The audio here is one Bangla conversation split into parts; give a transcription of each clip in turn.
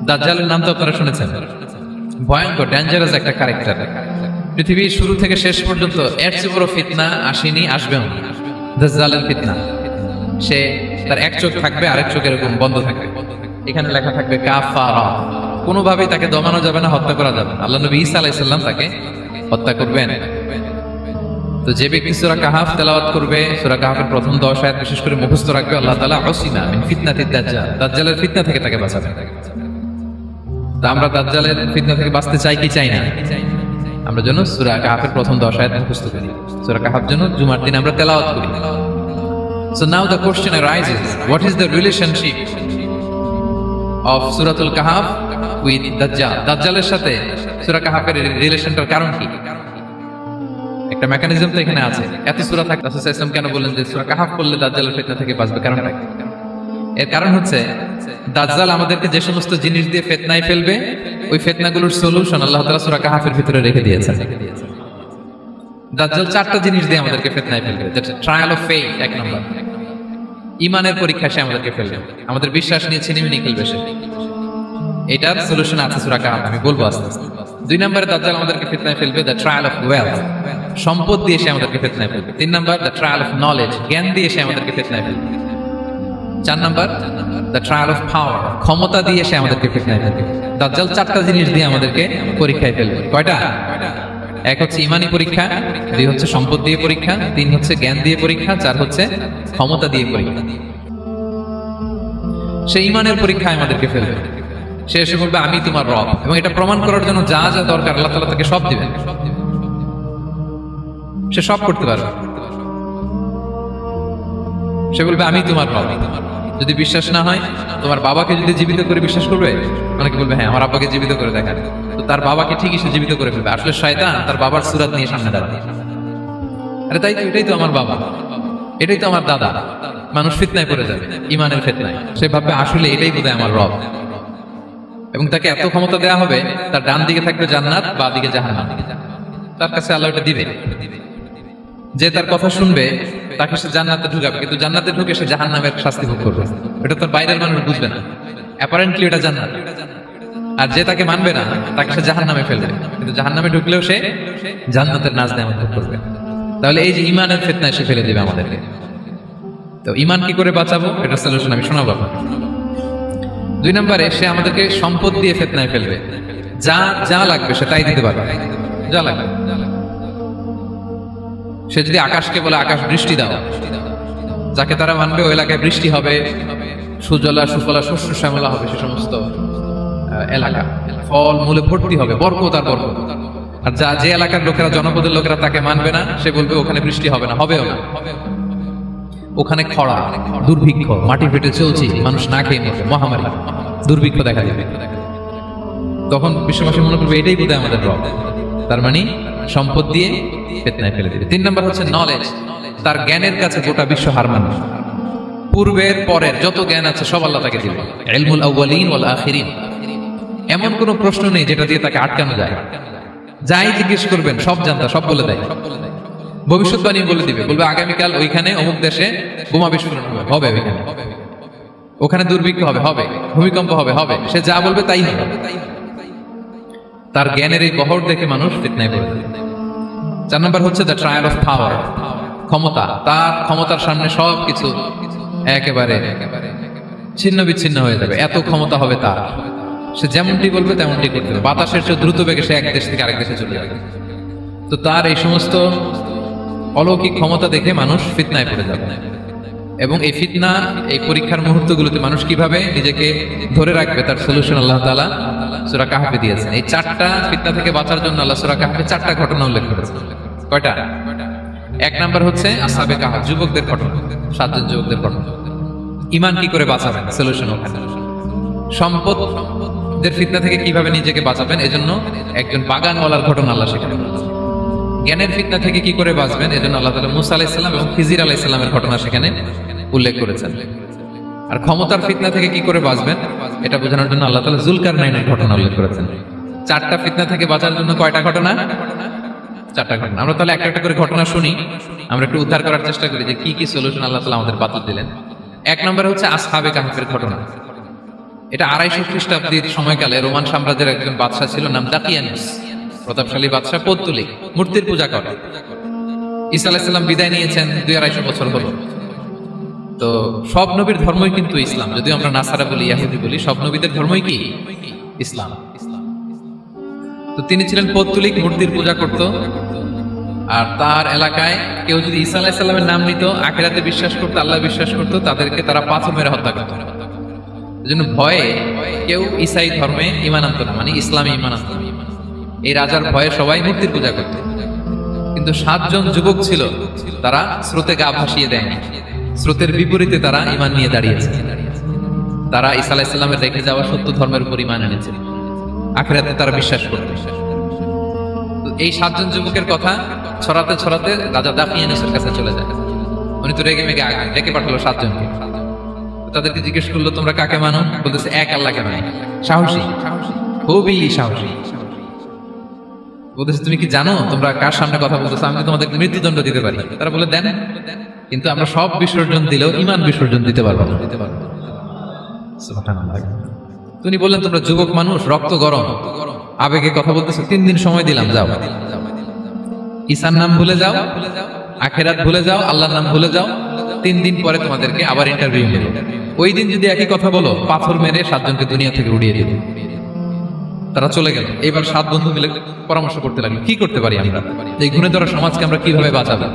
দাজ্জালের নাম তো আপনারা শুনেছেন, ভয়ঙ্কর ডেঞ্জারাস একটা ক্যারেক্টার। পৃথিবীর শুরু থেকে শেষ পর্যন্ত এর চেয়ে বড় ফিতনা আসেনি, আসবেও না। দাজ্জালের ফিতনা, সে তার এক চোখ থাকবে, আরেক চোখ এরকম বন্ধ থাকবে, এখানে লেখা থাকবে কাফারা। কোনোভাবেই তাকে দমানো যাবে না, হত্যা করা যাবে না। আল্লাহ নবী ঈসা আলাইহিস সালাম তাকে হত্যা করবেন। তো যে ব্যক্তি সূরা কাহাফ তেলাওয়াত করবে, সূরা কাহাফের প্রথম 10 আয়াত বিশেষ করে মুখস্থ রাখবে, আল্লাহ তাআলা উসিমা মিন ফিতনাতিদ দাজ্জাল, দাজ্জালের ফিতনা থেকে তাকে বাঁচাবেন। তো আমরা দাজ্জালের ফিতনা থেকে বাঁচতে চাই কি চাই না? আমরা যেন সূরা কাহাফের প্রথম 10 আয়াত মুখস্থ করি, সূরা কাহাফ যেন জুমার দিন আমরা তেলাওয়াত করি। So now the question arises, what is the relationship of Suratul Kahf with Dajjal? দাজ্জালের সাথে সূরা কাহাফের রিলেশনটার কারণ কি? একটা মেকানিজম তো এখানে আছে। এত সূরা থাকতে রাসূল সাল্লাল্লাহু আলাইহি ওয়াসাল্লাম কেন বললেন যে সূরা কাহাফ পড়লে দাজ্জালের ফিতনা থেকে বাঁচবে? কারণটা কি? এর কারণ হচ্ছে দাজ্জাল আমাদেরকে যে সমস্ত জিনিস দিয়ে ফিতনায় ফেলবে, ওই ফিতনাগুলোর সলিউশন আল্লাহ তাআলা সূরা কাহাফের ভিতরে রেখে দিয়েছেন। দাজ্জাল 4টা জিনিস দিয়ে আমাদেরকে ফিতনায় ফেলবে। ট্রায়াল অফ ফেথ, এক নম্বর। ঈমানের পরীক্ষা সে আমাদেরকে ফেলবে, আমাদের বিশ্বাস নিয়ে ছিনিমিনি খেলবে সে। এটার সলিউশন আছে সূরা কাহাফ, আমি বলবো আস্তে আস্তে। 2 নম্বরে দাজ্জাল আমাদেরকে ফিতনায় ফেলবে, দ্য ট্রায়াল অফ ওয়েলথ, সম্পদ দিয়ে সে আমাদেরকে ফিতনায় ফেলবে। 3 নম্বর দ্য ট্রায়াল অফ নলেজ, জ্ঞান দিয়ে সে আমাদেরকে ফিতনায় ফেলবে। 4 নম্বর দ্য ট্রায়াল অফ পাওয়ার, ক্ষমতা দিয়ে সে আমাদেরকে ফিতনায় ফেলবে। দাজ্জাল 4টা জিনিস দিয়ে আমাদেরকে পরীক্ষায় ফেলবে। কয়টা? 1 হচ্ছে ঈমানি পরীক্ষা, 2 হচ্ছে সম্পদ দিয়ে পরীক্ষা, 3 হচ্ছে জ্ঞান দিয়ে পরীক্ষা, 4 হচ্ছে ক্ষমতা দিয়ে পরীক্ষা। সে ঈমানের পরীক্ষায় আমাদেরকে ফেলবে। সে এসে বলবে আমি তোমার রব, এবং এটা প্রমাণ করার জন্য যা যা দরকার আল্লাহ তাআলা তাকে সব দিবেন, সে সব করতে পারবে। সে বলবে আমি তোমার রব। যদি বিশ্বাস না হয়, তোমার বাবাকে যদি জীবিত করে বিশ্বাস করবে, অনেকে বলবে হ্যাঁ আমার আব্বাকে জীবিত করে দেখান, তো তার বাবাকে ঠিকই সে জীবিত করে ফেলবে। আসলে শয়তান তার বাবার সূরত নিয়ে সামনে দাঁড়াবে, আরে তাই তো, এটাই তো আমার বাবা, এটাই তো আমার দাদা। মানুষ ফিতনায় পড়ে যাবে, ঈমানের ফিতনায়। সে ভাববে আসলে এটাই বোধহয় আমার রব, এবং তাকে এত ক্ষমতা দেওয়া হবে, তার ডান দিকে থাকবে জান্নাত, বাঁ দিকে জাহান্নাম। তার কাছে আল্লাহ এটা দিবে। যে তার কথা শুনবে তাকে সে জান্নাতে ঢুকাবে, কিন্তু জান্নাতে ঢুকে সে জাহান্নামের শাস্তি ভোগ করবে। এটা তার বাইরের মানুষ বুঝবে না, অ্যাপারেন্টলি এটা জান্নাত। আর যে তাকে মানবে না, তাকে সে জাহান্নামে ফেলবে, কিন্তু জাহান্নামে ঢুকলেও সে জান্নাতের নাজ নেয়ামত ভোগ করবে। তাহলে এই যে ঈমানের ফিতনায় সে ফেলে দেবে আমাদেরকে। তো ঈমান কি করে বাঁচাবো, এটা সলিউশন আমি শোনাবো। 2 নম্বরে সে আমাদেরকে সম্পদ দিয়ে ফিতনায় ফেলবে। যা যা লাগবে সে তাই দিতে পারবে, যা লাগবে। সে যদি আকাশকে বলে আকাশ বৃষ্টি দাও, যাকে তারা মানবে ওই এলাকায় বৃষ্টি হবে, সুজলা সুফলা শস্য শ্যামলা হবে, সে সমস্ত এলাকা ফল মূলে ভর্তি হবে, বরকত আর বরকত। আর যা যে এলাকার লোকেরা, জনপদের লোকেরা তাকে মানবে না, সে বলবে ওখানে বৃষ্টি হবে না, হবেও না। ওখানে খরা, দুর্ভিক্ষ, মাটি ফেটে চলছে, মানুষ না খেয়ে মরবে, মহামারী, দুর্ভিক্ষ দেখা দেবে। তখন বিশ্ববাসী মনে করবে এটাই বোধহয় আমাদের রব। তার মানে সম্পদ দিয়ে ফিতনায় ফেলে দিবে। 3 নম্বর হচ্ছে নলেজ, তার জ্ঞানের কাছে গোটা বিশ্ব হার মানবে। পূর্বের পরের যত জ্ঞান আছে সব আল্লাহ তাকে দিবে। ইলমুল আউয়ালিন ওয়াল আখিরিন, এমন কোন প্রশ্ন নেই যেটা দিয়ে তাকে আটকানো যায়। যাই জিজ্ঞেস করবেন সব জানতা, সব বলে দেয়। ভবিষ্যৎবাণী বলে দিবে, বলবে আগামীকাল ওইখানে অমুক দেশে বোমা বিস্ফোরণ হবে, হবে ওইখানে, ওখানে দুর্ভিক্ষ হবে, হবে ভূমিকম্প হবে, হবে। সে যা বলবে তাই হবে। তার জ্ঞানের এই বহর দেখে মানুষ ফিতনায় পড়ে যাবে। 4 নম্বর হচ্ছে দ্য ট্রায়াল অফ পাওয়ার, ক্ষমতা। তার ক্ষমতার সামনে সবকিছু একেবারে ছিন্ন বিচ্ছিন্ন হয়ে যাবে, এত ক্ষমতা হবে তার। সে যেমনটি বলবে তেমনটি করতে হবে। বাতাসের চেয়ে দ্রুত বেগে সে এক দেশ থেকে আরেক দেশে চলে যাবে। তো তার এই সমস্ত অলৌকিক ক্ষমতা দেখে মানুষ ফিতনায় পড়ে যাবে। এবং এই ফিতনা, এই পরীক্ষার মুহূর্তগুলোতে মানুষ কিভাবে নিজেকে ধরে রাখবে, তার সলিউশন আল্লাহ তাআলা সূরা কাহফে দিয়েছেন। এই 4টা ফিতনা থেকে বাঁচার জন্য আল্লাহ সূরা কাহফে 4টা ঘটনা উল্লেখ করেছেন। কয়টা? 1 নাম্বার হচ্ছে আসহাবে কাহফ, যুবকদের ঘটনা, 7 জন যুবকদের ঘটনা। ঈমান কি করে বাঁচাবেন, সলিউশন ওখানে। সম্পদের ফিতনা থেকে কিভাবে নিজেকে বাঁচাবেন, এজন্য একজন বাগানওয়ালার ঘটনা আল্লাহ সেখানে বলেছেন। জ্ঞানের ফিতনা থেকে কি করে বাঁচবেন, এজন্য আল্লাহ তাআলা মুসা আলাইহিস সালাম এবং খিজির আলাইহিস সালামের ঘটনা সেখানে উল্লেখ করেছেন। আর ক্ষমতার ফিতনা থেকে কি করে বাঁচবেন এটা বোঝানোর জন্য আল্লাহ তাআলা যুলকারনাইনের ঘটনা উল্লেখ করেছেন। 4টা ফিতনা থেকে বাঁচার জন্য কয়টা ঘটনা? 4টা ঘটনা। আমরা তাহলে একটা একটা করে ঘটনা শুনি, আমরা একটু উদ্ধার করার চেষ্টা করি যে কি কি সলিউশন আল্লাহ তাআলা আমাদের বাতলে দিলেন। 1 নম্বরে হচ্ছে আসহাবে কাহফের ঘটনা। এটা 250 খ্রিস্টাব্দের সময়কালে রোমান সাম্রাজ্যের একজন বাদশা ছিল, নাম দাকিয়ানুস, প্রতাপশালী বাদশা, পৌত্তলিক, মূর্তির পূজা করে। ঈসা আলাইহিস সালাম বিদায় নিয়েছেন 200-250 বছর হলো। তো সব নবীর ধর্মই কিন্তু ইসলাম, যদিও আমরা নাসারা বলি, ইহুদি বলি, সব নবীদের ধর্মই কি ইসলাম। তো তিনি ছিলেন পৌত্তলিক, মূর্তির পূজা করত। আর তার এলাকায় কেউ যদি ঈসা আলাইহিস সালামের নাম নিত, আখিরাতে বিশ্বাস করতো, আল্লাহ বিশ্বাস করতো, তাদেরকে তারা পাথর মেরে হত্যা করত। এজন্য ভয়ে কেউ ঈসাই ধর্মে ঈমান আনতো না, মানে ইসলামে ঈমান আনতো না। এই রাজার ভয়ে সবাই মূর্তির পূজা করত। কিন্তু 7 জন যুবক ছিল, তারা স্রোতে গা ভাসিয়ে দেয়নি, স্রোতের বিপরীতে তারা ঈমান নিয়ে দাঁড়িয়েছে। তারা ঈসা আলাইহিস সালামের রেখে যাওয়া সত্য ধর্মের উপর ঈমান এনেছে, আখিরাতে তারা বিশ্বাস করত। এই 7 জন যুবকের কথা ছড়াতে ছড়াতে রাজা দাকিয়ানুসের কাছে চলে যায়। উনি তো রেগে মেগে ডেকে পাঠালো 7 জনকে। তাদেরকে জিজ্ঞেস করলো, তোমরা কাকে মানো? বলতেছে এক আল্লাহকে মানি। সাহসী, খুবই সাহসী। বলতেছে তুমি কি জানো তোমরা কার সামনে কথা বলতেছো? আমি তোমাদেরকে মৃত্যুদণ্ড দিতে পারি। তারা বলে দেন, কিন্তু আমরা সব বিসর্জন দিলেও ঈমান বিসর্জন দিতে পারবো না। সুবহানাল্লাহ। তিনি বললেন, তোমরা যুবক মানুষ, রক্ত গরম, আবেগে কথা বলতেছো, 3 দিন সময় দিলাম, যাও। ঈসার নাম ভুলে যাও, আখিরাত ভুলে যাও, আল্লাহর নাম ভুলে যাও। 3 দিন পরে তোমাদেরকে আবার ইন্টারভিউ নেব। ওই দিন যদি একই কথা বলো, পাথর মেরে 7 জনকে দুনিয়া থেকে উড়িয়ে দেব। তারা চলে গেল। এবার 7 বন্ধু মিলে পরামর্শ করতে লাগলো, কি করতে পারি আমরা, এই গুণে ধরা সমাজকে আমরা কিভাবে বাঁচাবো,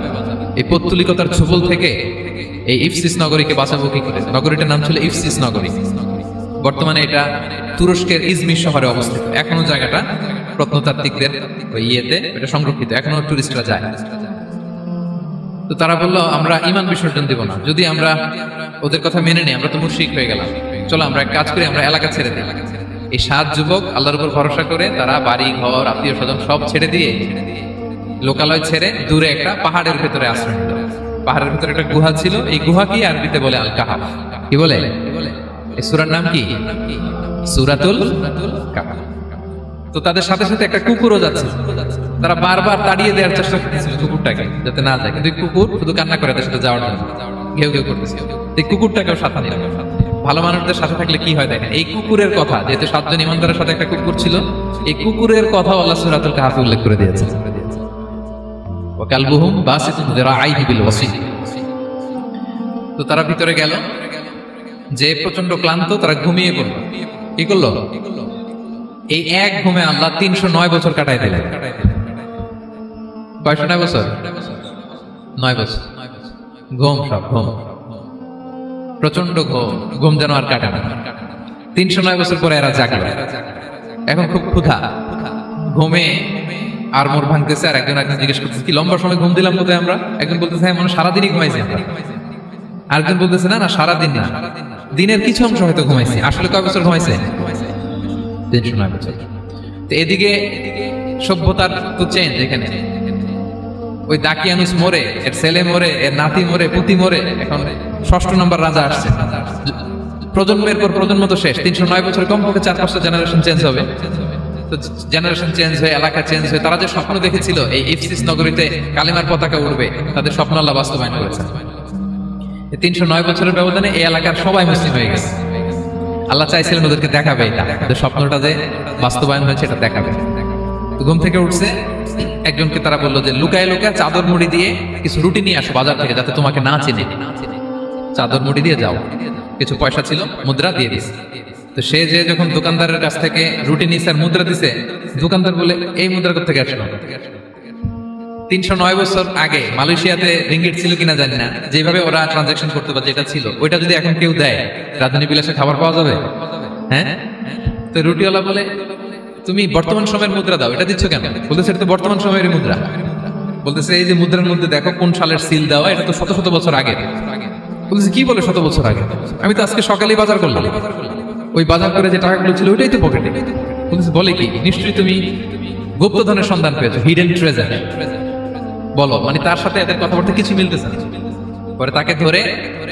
এই পৌত্তলিকতার ছোবল থেকে এই ইফসিস নগরীকে বাঁচাবো কি করে? নগরীটার নাম ছিল ইফসিস নগরী। বর্তমানে এটা তুরস্কের ইজমির শহরে অবস্থিত। এখনো জায়গাটা প্রত্নতাত্ত্বিকদের ইয়েতে এটা সংরক্ষিত, এখনো টুরিস্টরা যায়। তো তারা বললো, আমরা ঈমান বিসর্জন দিব না, যদি আমরা ওদের কথা মেনে নিই আমরা তো মুশরিক হয়ে গেলাম। চলো আমরা এক কাজ করি, আমরা এলাকা ছেড়ে দিই। এই 7 যুবক আল্লাহর উপর ভরসা করে তারা বাড়ি ঘর, আত্মীয় স্বজন সব ছেড়ে দিয়ে, লোকালয় ছেড়ে দূরে একটা পাহাড়ের ভেতরে আশ্রয় নিল। পাহাড়ের ভেতরে একটা গুহা ছিল, এই গুহা কি আরবিতে বলে আল কাহাফ। কি বলে? এই সূরার নাম কি? সূরাতুল কাহাফ। তো তাদের সাথে সাথে একটা কুকুরও যাচ্ছে। তারা বারবার তাড়িয়ে দেওয়ার চেষ্টা করতেছিল কুকুরটাকে, যাতে না যায়, কিন্তু কুকুর শুধু কান্না করে তাদের সাথে যাওয়ার জন্য ঘেউ ঘেউ করতেছিল। এই কুকুরটাকেও সাথে নিল। ভালো মানুষদের সাথে থাকলে কি হয় দেখেন, এই কুকুরের কথা, যেহেতু 7 জন ইমানদারের সাথে একটা কুকুর ছিল, এই কুকুরের কথা আল্লাহ সূরাতুল কাহাফে উল্লেখ করে দিয়েছে। ওয়া কালবুহুম বাসিতুন যিরাআইহি বিল ওয়াসি। তো তারা ভিতরে গেল, যে প্রচন্ড ক্লান্ত, তারা ঘুমিয়ে পড়ল। কি করলো? এই এক ঘুমে আল্লাহ 309 বছর কাটাই দিলেন। কয়শো 9 বছর? 9 বছর ঘুম, সব ঘুম, প্রচন্ড ঘুম যেন আর কাটে না। 309 বছর পরে এরা জাগলো। এখন খুব ক্ষুধা, ঘুমে আর মোর ভাঙতেছে। আর একজন জিজ্ঞেস করতেছে, কি লম্বা সময় ঘুম দিলাম কোথায় আমরা? একজন বলতেছে, হ্যাঁ মনে সারাদিনই ঘুমাইছি আমরা। আরেকজন বলতেছে, না না সারাদিন না, দিনের কিছু অংশ হয়তো ঘুমাইছি। আসলে কয় বছর ঘুমাইছে? 309 বছর। তো এদিকে সভ্যতার তো চেঞ্জ। এখানে ওই দাকিয়ানুস মরে, এর ছেলে মরে, এর নাতি মরে, পুতি মরে, এখন 6ষ্ঠ নম্বর রাজা আসছে। প্রজন্মের পর প্রজন্ম তো শেষ। 309 বছর কমপক্ষে 4-5টা জেনারেশন চেঞ্জ হবে। তো জেনারেশন চেঞ্জ হয়ে, এলাকা চেঞ্জ হয়ে, তারা যে স্বপ্ন দেখেছিল এই ইফসিস নগরীতে কালিমার পতাকা উঠবে, তাদের স্বপ্ন আল্লাহ বাস্তবায়ন করেছে। 309 বছরের ব্যবধানে এই এলাকার সবাই মুসলিম হয়ে গেছে। আল্লাহ চাইছিলেন ওদেরকে দেখাবে, এটা ওদের স্বপ্নটা যে বাস্তবায়ন হয়েছে এটা দেখাবে। তো ঘুম থেকে উঠছে, একজনকে তারা বললো যে লুকায় লুকায় চাদর মুড়ি দিয়ে কিছু রুটি নিয়ে আসো বাজার থেকে, যাতে তোমাকে না চিনে। চাদর মুড়ি দিয়ে যাও। কিছু পয়সা ছিল, মুদ্রা দিয়ে দিস। তো সে যে যখন দোকানদারের কাছ থেকে রুটি নিছে আর মুদ্রা দিছে, দোকানদার বলে, এই মুদ্রা কোথা থেকে আসলো? 309 বছর আগে মালয়েশিয়াতে রিঙ্গিট ছিল কিনা জানি না, যেভাবে ওরা ট্রানজাকশন করতে পারে, যেটা ছিল ওইটা যদি এখন কেউ দেয়, রাজধানী বিলাসে খাবার পাওয়া যাবে? হ্যাঁ। তো রুটিওয়ালা বলে, তুমি বর্তমান সময়ের মুদ্রা দাও, এটা দিচ্ছ কেন? বলতেছে, এটা তো বর্তমান সময়ের মুদ্রা। বলতেছে, এই যে মুদ্রার মধ্যে দেখো কোন সালের সিল দেওয়া, এটা তো শত শত বছর আগে। বলতেছে, কি বলে শত বছর আগে? আমি তো আজকে সকালেই বাজার করলাম, ওই বাজার করে যে টাকাগুলো ছিল ওইটাই তো পকেটে। বলতেছে, বলে কি? নিশ্চয়ই তুমি গুপ্তধনের সন্ধান পেয়েছো, হিডেন ট্রেজার। বলো, মানে তার সাথে এদের কথাবার্তা কিছু মিলতেছে না। পরে তাকে ধরে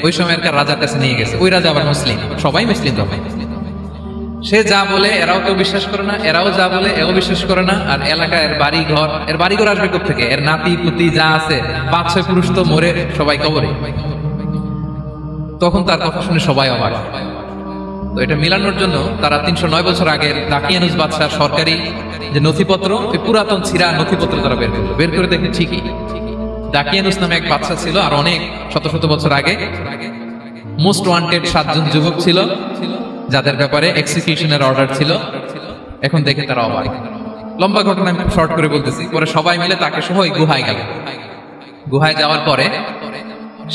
ওই সময়কার রাজার কাছে নিয়ে গেছে। ওই রাজা আবার মুসলিম, সবাই মুসলিম তখন। সে যা বলে এরাও কেউ বিশ্বাস করে না, এরাও যা বলে এও বিশ্বাস করে না। আর এলাকায় এর বাড়ি ঘর আসবে কোথেকে? এর নাতি পুতি যা আছে 5-6 পুরুষ তো মরে সবাই কবরে। তখন তার কথা শুনে সবাই অবাক। তো এটা মিলানোর জন্য তারা 309 বছর আগের দাকিয়ানুস বাদশার সরকারি যে নথিপত্র, এই পুরাতন ছিঁড়া নথিপত্র তারা বের করলো। বের করে দেখে ঠিকই দাকিয়ানুস নামে এক বাদশা ছিল, আর অনেক শত শত বছর আগে মোস্ট ওয়ান্টেড 7 জন যুবক ছিল যাদের ব্যাপারে এক্সিকিউশনের অর্ডার ছিল। এখন দেখে তারা অবাক। লম্বা ঘটনা আমি শর্ট করে বলতেছি। পরে সবাই মিলে তাকে সহ ওই গুহায় গেল। গুহায় যাওয়ার পরে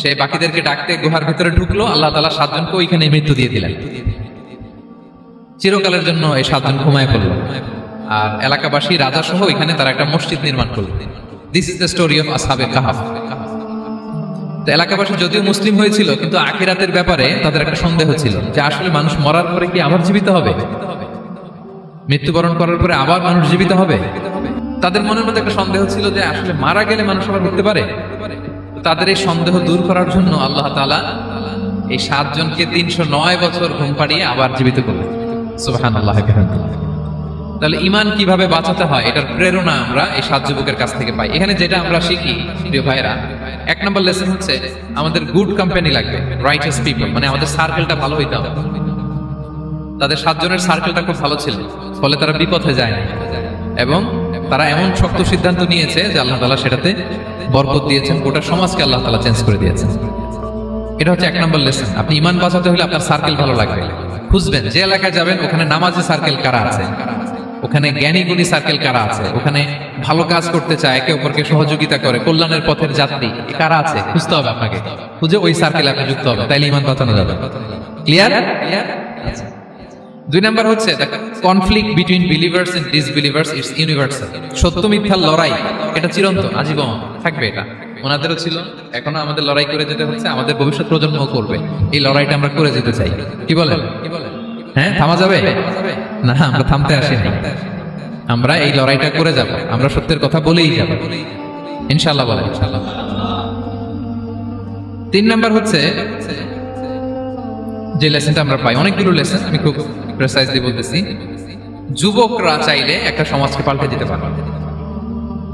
সে বাকিদেরকে ডাকতে গুহার ভিতরে ঢুকলো। আল্লাহ তাআলা 7 জনকে ওইখানে মৃত্যু দিয়ে দিলেন। চিরকালের জন্য এই 7 জন ঘুমায় পড়লো। আর এলাকাবাসী রাজা সহ এখানে তারা একটা মসজিদ নির্মাণ করলো। This is the story of আসহাবে কাহাফ। তো এলাকাবাসী যদিও মুসলিম হয়েছিল, কিন্তু আখিরাতের ব্যাপারে তাদের একটা সন্দেহ ছিল যে আসলে মানুষ মরার পরে কি আবার জীবিত হবে, মৃত্যুবরণ করার পরে আবার মানুষ জীবিত হবে। তাদের মনের মধ্যে একটা সন্দেহ ছিল যে আসলে মারা গেলে মানুষ আবার মরতে পারে। তাদের এই সন্দেহ দূর করার জন্য আল্লাহ তাআলা এই 7 জনকে 309 বছর ঘুম পাড়িয়ে আবার জীবিত করলেন। সুবহানাল্লাহ। তাহলে ঈমান কিভাবে বাঁচাতে হয় এটার প্রেরণা আমরা এই 7 যুবকের কাছ থেকে পাই। এখানে যেটা আমরা শিখি প্রিয় ভাইরা, 1 নম্বর লেসন হচ্ছে আমাদের গুড কোম্পানি লাগবে, রাইটাস পিপল, মানে আমাদের সার্কেলটা ভালো হইতে হবে। তাদের 7 জনের সার্কেলটা খুব ভালো ছিল, ফলে তারা বিপথে যায় না এবং তারা এমন শক্ত সিদ্ধান্ত নিয়েছে যে আল্লাহ তাআলা সেটাতে বরকত দিয়েছেন, গোটা সমাজকে আল্লাহ তাআলা চেঞ্জ করে দিয়েছেন। এটা হচ্ছে 1 নম্বর লেসন। আপনি ঈমান বাঁচাতে হলে আপনার সার্কেল ভালো লাগবে। খুঁজবেন যে এলাকায় যাবেন ওখানে নামাজি সার্কেল কারা আছে, ওখানে জ্ঞানী গুণী সার্কেল কারা আছে, ওখানে ভালো কাজ করতে চায়, একে অপরকে সহযোগিতা করে, কল্যাণের পথের যাত্রী কারা আছে খুঁজতে হবে আপনাকে। খুঁজে ওই সার্কেলে আপনি যুক্ত হবে, তাইলে ঈমান বাঁচানো যাবে। ক্লিয়ার? 2 নাম্বার হচ্ছে conflict between believers and disbelievers it's universal. সত্য মিথ্যার লড়াই এটা চিরন্তন, আজীবন থাকবে। এটা ওনাদেরও ছিল, এখনো আমাদের লড়াই করে যেতে হচ্ছে, আমাদের ভবিষ্যৎ প্রজন্মও করবে। এই লড়াইটা আমরা করে যেতে চাই। কি বলেন? হ্যাঁ, থামা যাবে না? আমরা থামতে আসিনি, আমরা এই লড়াইটা করে যাব। আমরা সত্যের কথা বলেই যাব ইনশাআল্লাহ। বলেন ইনশাআল্লাহ। 3 নাম্বার হচ্ছে যে লেসনটা আমরা পাই, অনেকগুলো লেসন, আমি খুব প্রেসাইজলি বলতেছি। যুবকরা চাইলে একটা সমাজকে পাল্টে দিতে পারে।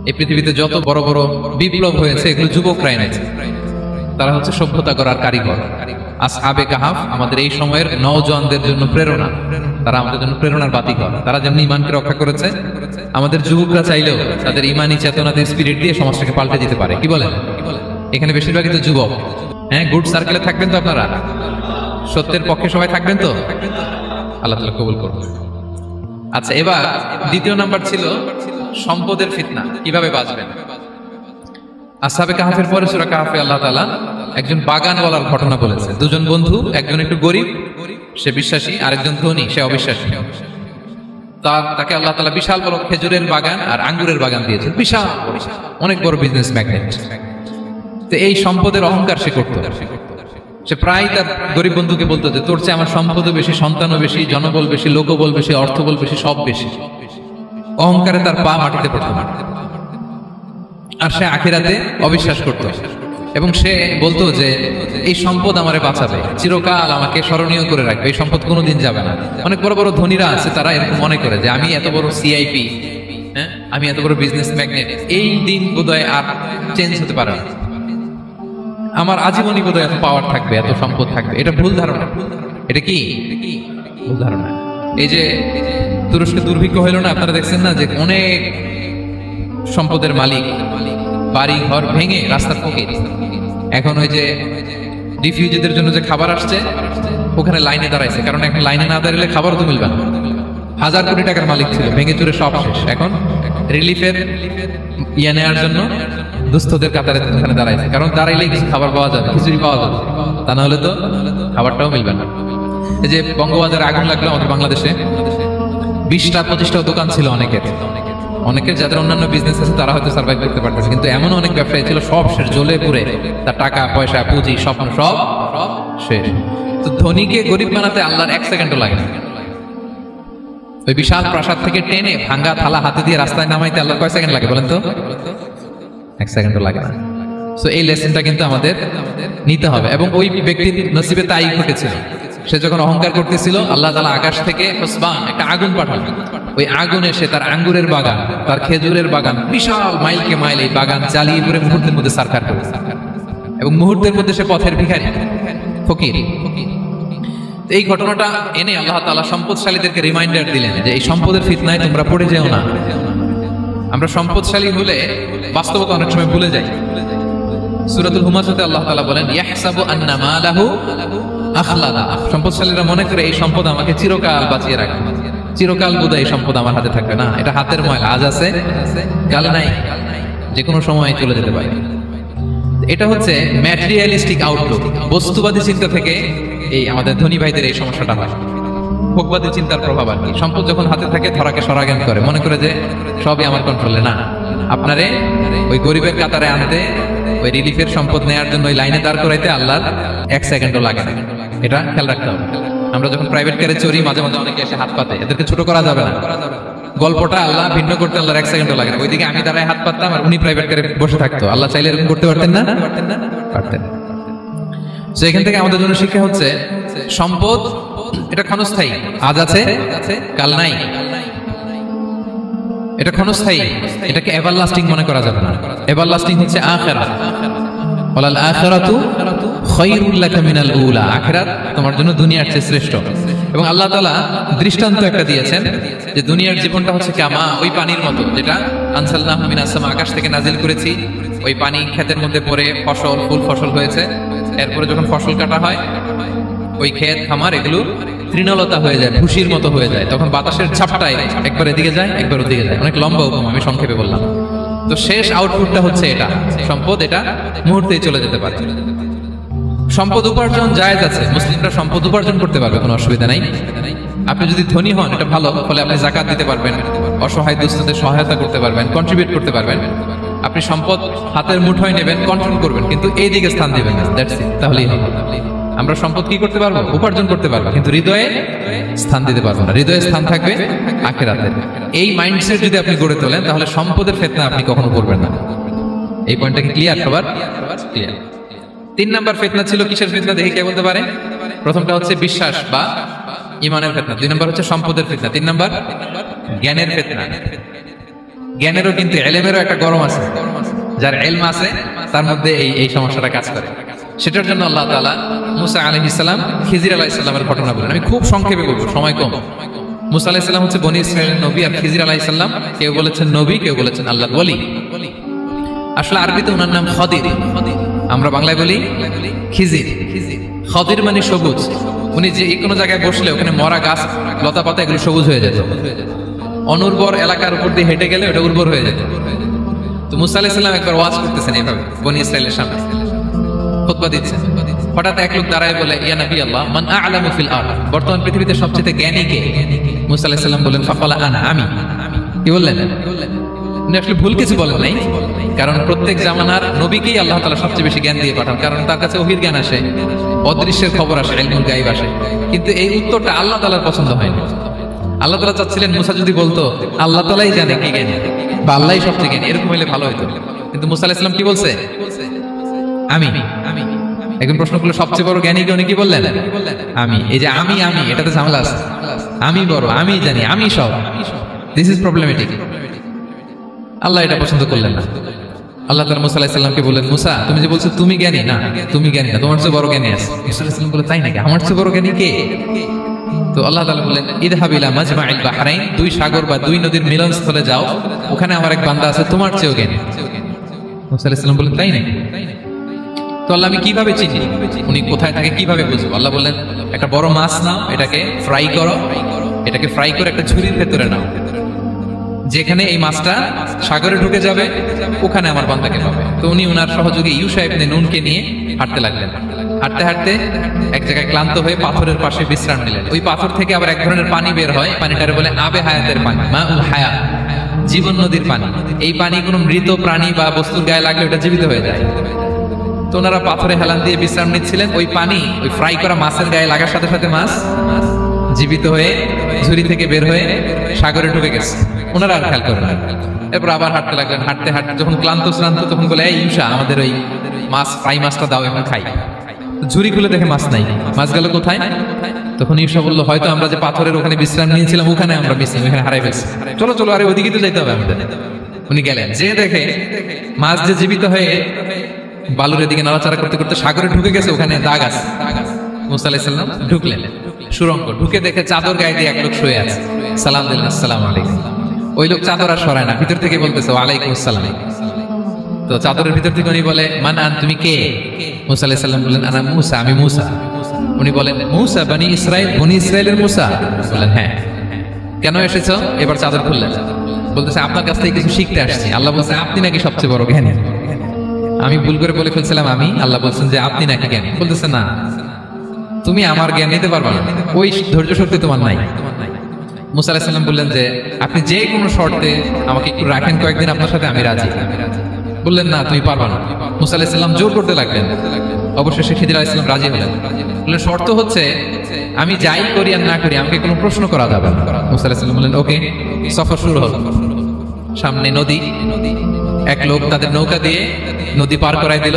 এই পৃথিবীতে যত বড় বড় বিপ্লব হয়েছে এগুলো যুবকরা এনেছে। তারা হচ্ছে সভ্যতা গড়ার কারিগর। আসহাবে কাহাফ আমাদের এই সময়ের নওজওয়ানদের জন্য প্রেরণা। তারা আমাদের জন্য প্রেরণার বাতিঘর। তারা যেমন ঈমানকে রক্ষা করেছে, আমাদের যুবকরা চাইলেও তাদের ঈমানি চেতনাতে স্পিরিট দিয়ে সমাজটাকে পাল্টে দিতে পারে। কি বলেন? এখানে বেশিরভাগই তো যুবক। হ্যাঁ, গুড সার্কেলে থাকবেন তো আপনারা? সত্যের পক্ষে সবাই থাকবেন তো? আল্লাহ তাআলা কবুল করুন। আচ্ছা, এবার 2 নাম্বার ছিল সম্পদের ফিতনা, কিভাবে বাঁচবেন। আসহাবে কাহাফের পরে সূরা কাহাফে আল্লাহ তাআলা একজন বাগানওয়ালার ঘটনা বলেছে। 2 জন বন্ধু, একজন একটু গরিব, সে বিশ্বাসী, আরেকজন ধনী, সে অবিশ্বাসী। তাকে আল্লাহ তাআলা বিশাল বড় খেজুরের বাগান আর আঙ্গুরের বাগান দিয়েছেন, বিশাল অনেক বড় বিজনেস ম্যাগনেট। তো এই সম্পদের অহংকার সে করত। সে প্রায় তার গরিব বন্ধুকে বলতো যে তোর চেয়ে আমার সম্পদও বেশি, সন্তানও বেশি, জনবল বেশি, লোকবল বেশি, অর্থবল বেশি, সব বেশি। অহংকারে তার পা মাটিতে পড়তো। আর সে আখিরাতে অবিশ্বাস করত এবং সে বলতো যে এই সম্পদ আমারে বাঁচাবে, চিরকাল আমাকে স্মরণীয় করে রাখবে, এই সম্পদ কোনোদিন যাবে না। অনেক বড় বড় ধনীরা আছে, তারা এরকম মনে করে যে আমি এত বড় সিআইপি, হ্যাঁ, আমি এত বড় বিজনেস ম্যাগনেট, এই দিন বোধহয় আর চেঞ্জ হতে পারে না, আমার আজীবনই বোধহয় এত পাওয়ার থাকবে, এত সম্পদ থাকবে। এটা ভুল ধারণা। এটা কি ভুল ধারণা? এই যে তুরস্কে দুর্ভিক্ষ হইল না, আপনারা দেখছেন না যে অনেক সম্পদের মালিক বাড়ি ঘর ভেঙে রাস্তার ফকির। এখন ওই যে রিফিউজিদের জন্য যে খাবার আসছে ওখানে লাইনে দাঁড়াইছে, কারণ এখন লাইনে না দাঁড়ালে খাবারও তো মিলবে না। 1000 কোটি টাকার মালিক ছিল, ভেঙে চুরে সব শেষ। এখন রিলিফের নেওয়ার জন্য দুস্থদের কাতারে ওখানে দাঁড়াইছে, কারণ দাঁড়াইলেই কিছু খাবার পাওয়া যাবে, খিচুড়ি পাওয়া যাবে, তা না হলে তো খাবারটাও মিলবে না। এই যে বঙ্গবাজারে আগুন লাগলো আমাদের বাংলাদেশে, 20টা-25টা দোকান ছিল অনেকের যাদের অন্যান্য বিজনেস আছে তারা হয়তো সার্ভাইভ করতে পারতেছে, কিন্তু এমন অনেক ব্যবসায়ী ছিল সব শেষ, জ্বলে পুড়ে তার টাকা পয়সা পুঁজি স্বপ্ন সব শেষ। তো ধনীকে গরিব বানাতে আল্লাহর 1 সেকেন্ডও লাগে না। ওই বিশাল প্রাসাদ থেকে টেনে ভাঙ্গা থালা হাতে দিয়ে রাস্তায় নামাইতে আল্লাহর কয় সেকেন্ড লাগে বলেন তো? 1 সেকেন্ডও লাগে না। সো এই লেসনটা কিন্তু আমাদের নিতে হবে। এবং ওই ব্যক্তির নসিবে তাই ঘটেছিল। সে যখন অহংকার করতেছিল, আল্লাহ তাআলা আকাশ থেকে হুসবান একটা আগুন পাঠালেন। ওই আগুন এসে তার আঙ্গুরের বাগান, তার খেজুরের বাগান, বিশাল মাইলকে মাইল এই বাগান জ্বালিয়ে পুরো মুহূর্তের মধ্যে সারখার করে, এবং মুহূর্তের মধ্যে সে পথের ভিখারি, ফকির। এই ঘটনাটা এনে আল্লাহ তাআলা সম্পদশালীদেরকে রিমাইন্ডার দিলেন যে এই সম্পদের ফিতনায় তোমরা পড়ে যেও না। আমরা সম্পদশালী হলে বাস্তবতা অনেক সময় ভুলে যাই। সূরাতুল হুমাযাতে আল্লাহ তাআলা বলেন ইয়াহসাবু আন্না মালাহু আখলাদা, সম্পদশালীরা মনে করে এই সম্পদ আমাকে চিরকাল বাঁচিয়ে রাখবে, চিরকাল বোধহয় এই সম্পদ আমার হাতে থাকবে। না, এটা হাতের ময়লা, আজ আছে কাল নাই, যে কোনো সময় চলে যেতে পারে। এটা হচ্ছে ম্যাটেরিয়ালিস্টিক আউটলুক, বস্তুবাদী চিন্তা থেকে এই আমাদের ধনী ভাইদের এই সমস্যাটা হয়। ভোগবাদী চিন্তার প্রভাব আর কি। সম্পদ যখন হাতে থাকে ধরাকে সরাজ্ঞান করে, মনে করে যে সবই আমার কন্ট্রোলে। না, আপনারে ওই গরিবের কাতারে আনতে, ওই রিলিফের সম্পদ নেওয়ার জন্য ওই লাইনে দাঁড় করাইতে আল্লাহর 1 সেকেন্ডও লাগে না। এটা খেয়াল রাখতে হবে। আমরা যখন প্রাইভেট কারে চড়ি মাঝে মাঝে অনেকে এসে হাত পাতে, এদেরকে ছোট করা যাবে না। গল্পটা আল্লাহ ভিন্ন করতে আল্লাহর 1 সেকেন্ডও লাগে না। ওইদিকে আমি দাঁড়ায় হাত পাততাম আর উনি প্রাইভেট কারে বসে থাকতো। আল্লাহ চাইলে এরকম করতে পারতেন না? পারতেন। তো এখান থেকে আমাদের জন্য শিক্ষা হচ্ছে সম্পদ এটা ক্ষণস্থায়ী, আজ আছে কাল নাই। এটা ক্ষণস্থায়ী, এটাকে এভারলাস্টিং মনে করা যাবে না। এভারলাস্টিং হচ্ছে আখিরাত। ওয়ালাল আখিরাতু খায়রুল লাকা মিনাল উলা, আখিরাত তোমার জন্য দুনিয়ার চেয়ে শ্রেষ্ঠ। এবং আল্লাহ তাআলা দৃষ্টান্ত একটা দিয়েছেন যে দুনিয়ার জীবনটা হচ্ছে কামা, ওই পানির মতো যেটা আনসালনাহু মিনাস সামা, আকাশ থেকে নাজিল করেছি। ওই পানি ক্ষেতের মধ্যে পড়ে ফসল, ফুল ফসল হয়েছে। এরপরে যখন ফসল কাটা হয়, ওই ক্ষেত খামার এগুলো তৃণলতা হয়ে যায়, ভুসির মতো হয়ে যায়। তখন বাতাসের ঝাপটায় একবার এদিকে যায়, একবার ওদিকে যায়। অনেক লম্বা উপমা, আমি সংক্ষেপে বললাম। তো শেষ আউটপুটটা হচ্ছে এটা, সম্পদ এটা মুহূর্তেই চলে যেতে পারে। সম্পদ উপার্জন জায়েজ আছে, মুসলিমরা সম্পদ উপার্জন করতে পারবে, কোনো অসুবিধা নাই। আপনি যদি ধনী হন এটা ভালো, ফলে আপনি যাকাত দিতে পারবেন, অসহায় দুস্থদের সহায়তা করতে পারবেন, কন্ট্রিবিউট করতে পারবেন। আপনি সম্পদ হাতের মুঠোয় নেবেন, কন্ট্রোল করবেন, কিন্তু এই দিকে স্থান দিবেন না। দ্যাটস ইট, তাহলেই হবে। আমরা সম্পদ কি করতে পারবো? উপার্জন করতে পারবো, কিন্তু হৃদয়ে স্থান দিতে পারবো না। হৃদয়ে স্থান থাকবে আখিরাতে। এই মাইন্ডসেট যদি আপনি গড়ে তোলেন, তাহলে সম্পদের ফিতনা আপনি কখনো পড়বেন না। এই পয়েন্টটা কি ক্লিয়ার সবার? ক্লিয়ার। 3 নাম্বার ফিতনা ছিল কিসের ফিতনা দেখি কে বলতে পারে? প্রথমটা হচ্ছে বিশ্বাস বা ঈমানের ফিতনা, 2 নাম্বার হচ্ছে সম্পদের ফিতনা, 3 নাম্বার জ্ঞানের ফিতনা। জ্ঞানেরও কিন্তু ইলমেরও একটা গরম আছে। যার ইলম আছে তার মধ্যে এই সমস্যাটা কাজ করে। সেটার জন্য আল্লাহ তাআলা মুসা আলাইহিস সালাম, খিজির আলাইহিস সালামের ঘটনা বলেন। আমি খুব সংক্ষেপে বলবো, সময় কম। মুসা আলাইহিস সালাম হচ্ছে বনি ইসরাইলের নবী, আর খিজির আলাইহিস সালাম কেউ বলেছেন নবী, কেউ বলেছেন আল্লাহর ওলি। আসলে আরবিতে ওনার নাম খদির, আমরা বাংলায় বলি খিজির। খদির মানে সবুজ। উনি যে কোনো জায়গায় বসলে ওখানে মরা গাছ, লতা পাতা এগুলো সবুজ হয়ে যেত। অনুর্বর এলাকার উপর দিয়ে হেঁটে গেলে ওটা উর্বর হয়ে যেত। তো মুসা আলাইহিস সালাম একবার ওয়াজ করতেছেন এইভাবে বনি ইসরাইলের সামনে, খুতবা দিচ্ছেন। হঠাৎ এক লোক দাঁড়ায় বলে, ইয়া নবী আল্লাহ, মান আ'লামু ফিল আরদ, বর্তমান পৃথিবীতে সবচেয়ে জ্ঞানী কে? মুসা আলাইহিস সালাম বলেন, ফাকালা আনা, আমি। কি বললেন? উনি আসলে ভুল কিছু বলেন নাই, কারণ প্রত্যেক জামানার নবীকেই আল্লাহ তাআলা সবচেয়ে বেশি জ্ঞান দিয়ে পাঠান, কারণ তার কাছে ওহীর জ্ঞান আসে, অদৃশ্যের খবর আসে, ইলমুল গায়ব আসে। কিন্তু এই উত্তরটা আল্লাহ তাআলার পছন্দ হয়নি। আল্লাহ তাআলা চাচ্ছিলেন মুসা যদি বলতো আল্লাহ তাআলাই জানে কে জ্ঞানী বা আল্লাহই সবচেয়ে জ্ঞানী, এরকম হইলে ভালো হতো। কিন্তু মুসা আলাইহিস সালাম কি বলছে? আমি। একজন প্রশ্ন করলো সবচেয়ে বড় জ্ঞানী কে? উনি কি বললেন? আমি। এই যে আমি এটাতে ঝামেলা আছে। আমি বড়, আমি জানি, আমি সব। This is problematic. আল্লাহ এটা পছন্দ করলেন না। আল্লাহ তাআলা মুসা আলাইহিস সালামকে বললেন, মুসা তুমি যে বলছো তুমি জ্ঞানী, না তুমি জ্ঞানী না, তোমার চেয়ে বড় জ্ঞানী আছে। মুসা আলাইহিস সালাম বলে, তাই নাকি? আমার চেয়ে বড় জ্ঞানী কে? তো আল্লাহ তাআলা বললেন, ইযহাব ইলা মাজমাইল বাহরাইন, 2 সাগর বা 2 নদীর মিলনস্থলে যাও, ওখানে আমার এক বান্দা আছে তোমার চেয়েও জ্ঞানী। মুসা আলাইহিস সালাম বললেন, তাই নাকি? তো আল্লাহ আমি কিভাবে চিনি? উনি কোথায় থাকে কিভাবে বুঝবো? আল্লাহ বললেন, একটা বড় মাছ নাও, এটাকে ফ্রাই করো, এটাকে ফ্রাই করে একটা ঝুড়ির ভেতরে নাও, যেখানে এই মাছটা সাগরে ঢুকে যাবে ওখানে আমার বান্দাকে পাবে। তো উনি ওনার সহযোগী ইউশা ইবনে নুনকে নিয়ে হাঁটতে লাগলেন। হাঁটতে হাঁটতে এক জায়গায় ক্লান্ত হয়ে পাথরের পাশে বিশ্রাম নিলেন। ওই পাথর থেকে আবার এক ধরনের পানি বের হয়, পানিটারে বলে আবে হায়াতের পানি, মাউল হায়াত, জীবন নদীর পানি। এই পানি কোনো মৃত প্রাণী বা বস্তুর গায়ে লাগলে ওটা জীবিত হয়ে যায়। তো ওনারা পাথরে হেলান দিয়ে বিশ্রাম নিচ্ছিলেন। ওই পানি ওই ফ্রাই করা মাছের গায়ে লাগার সাথে সাথে মাছ জীবিত হয়ে ঝুড়ি থেকে বের হয়ে সাগরে ঢুকে গেছে। ওনারা আর খেয়াল করেন না। এরপর আবার হাঁটতে লাগলেন। হাঁটতে হাঁটতে যখন ক্লান্ত শ্রান্ত, তখন বলে, এই ইউশা আমাদের ওই মাছ ফ্রাই মাছটা দাও, এখন খাই। ঝুড়ি খুলে দেখে মাছ নাই। মাছ গেল কোথায়? তখন ইউশা বললো, হয়তো আমরা যে পাথরের ওখানে বিশ্রাম নিয়েছিলাম ওখানে আমরা মিসিং, ওখানে হারাই ফেলছি। চলো চলো, আরে ওদিকে তো যাইতে হবে আমাদের। উনি গেলেন, যে দেখে মাছ যে জীবিত হয়ে বালুর দিকে নাড়াচাড়া করতে করতে সাগরে ঢুকে গেছে, ওখানে দাগ আছে। মুসা আলাইহিস সালাম ঢুকলেন সুরঙ্গ, ঢুকে দেখে চাদর গায়ে দিয়ে এক লোক শুয়ে আছে। সালাম দিলেন, আসসালামু আলাইকুম। ওই লোক চাদর আর সরায় না, ভিতর থেকে বলতেছে ওয়ালাইকুম আসসালাম। তো চাদরের ভিতর থেকে উনি বলে মান আন, তুমি কে? মুসা আলাইহিস সালাম বললেন আনা মুসা, আমি মুসা। উনি বলেন মুসা বনি ইসরাইল, বনি ইসরাইলের মুসা? বললেন হ্যাঁ। কেন এসেছো? এবার চাদর খুললেন, বলতেছে আপনার কাছ থেকে কিছু শিখতে আসছি। আল্লাহ বলছে আপনি নাকি সবচেয়ে বড় জ্ঞানী। আমি ভুল করে বলে ফেলছিলাম আমি, আল্লাহ বলছেন যে আপনি নাকি জ্ঞানী। বলতেছে না, তুমি আমার জ্ঞান নিতে পারবে না, ওই ধৈর্য শক্তি তোমার নাই। মুসা আলাইহিস সালাম বললেন যে আপনি যে কোনো শর্তে আমাকে একটু রাখেন কয়েকদিন আপনার সাথে, আমি রাজি। বললেন না তুমি পারবা না। মুসা আলাইহিস সালাম জোর করতে লাগলেন, অবশেষে খিদির আলাইহিস সালাম রাজি হলেন। বললেন শর্ত হচ্ছে আমি যাই করি আর না করি আমাকে কোনো প্রশ্ন করা যাবে না। মুসা আলাইহিস সালাম বললেন ওকে। সফর শুরু হলো। সামনে নদী, এক লোক তাদের নৌকা দিয়ে নদী পার করাই দিল।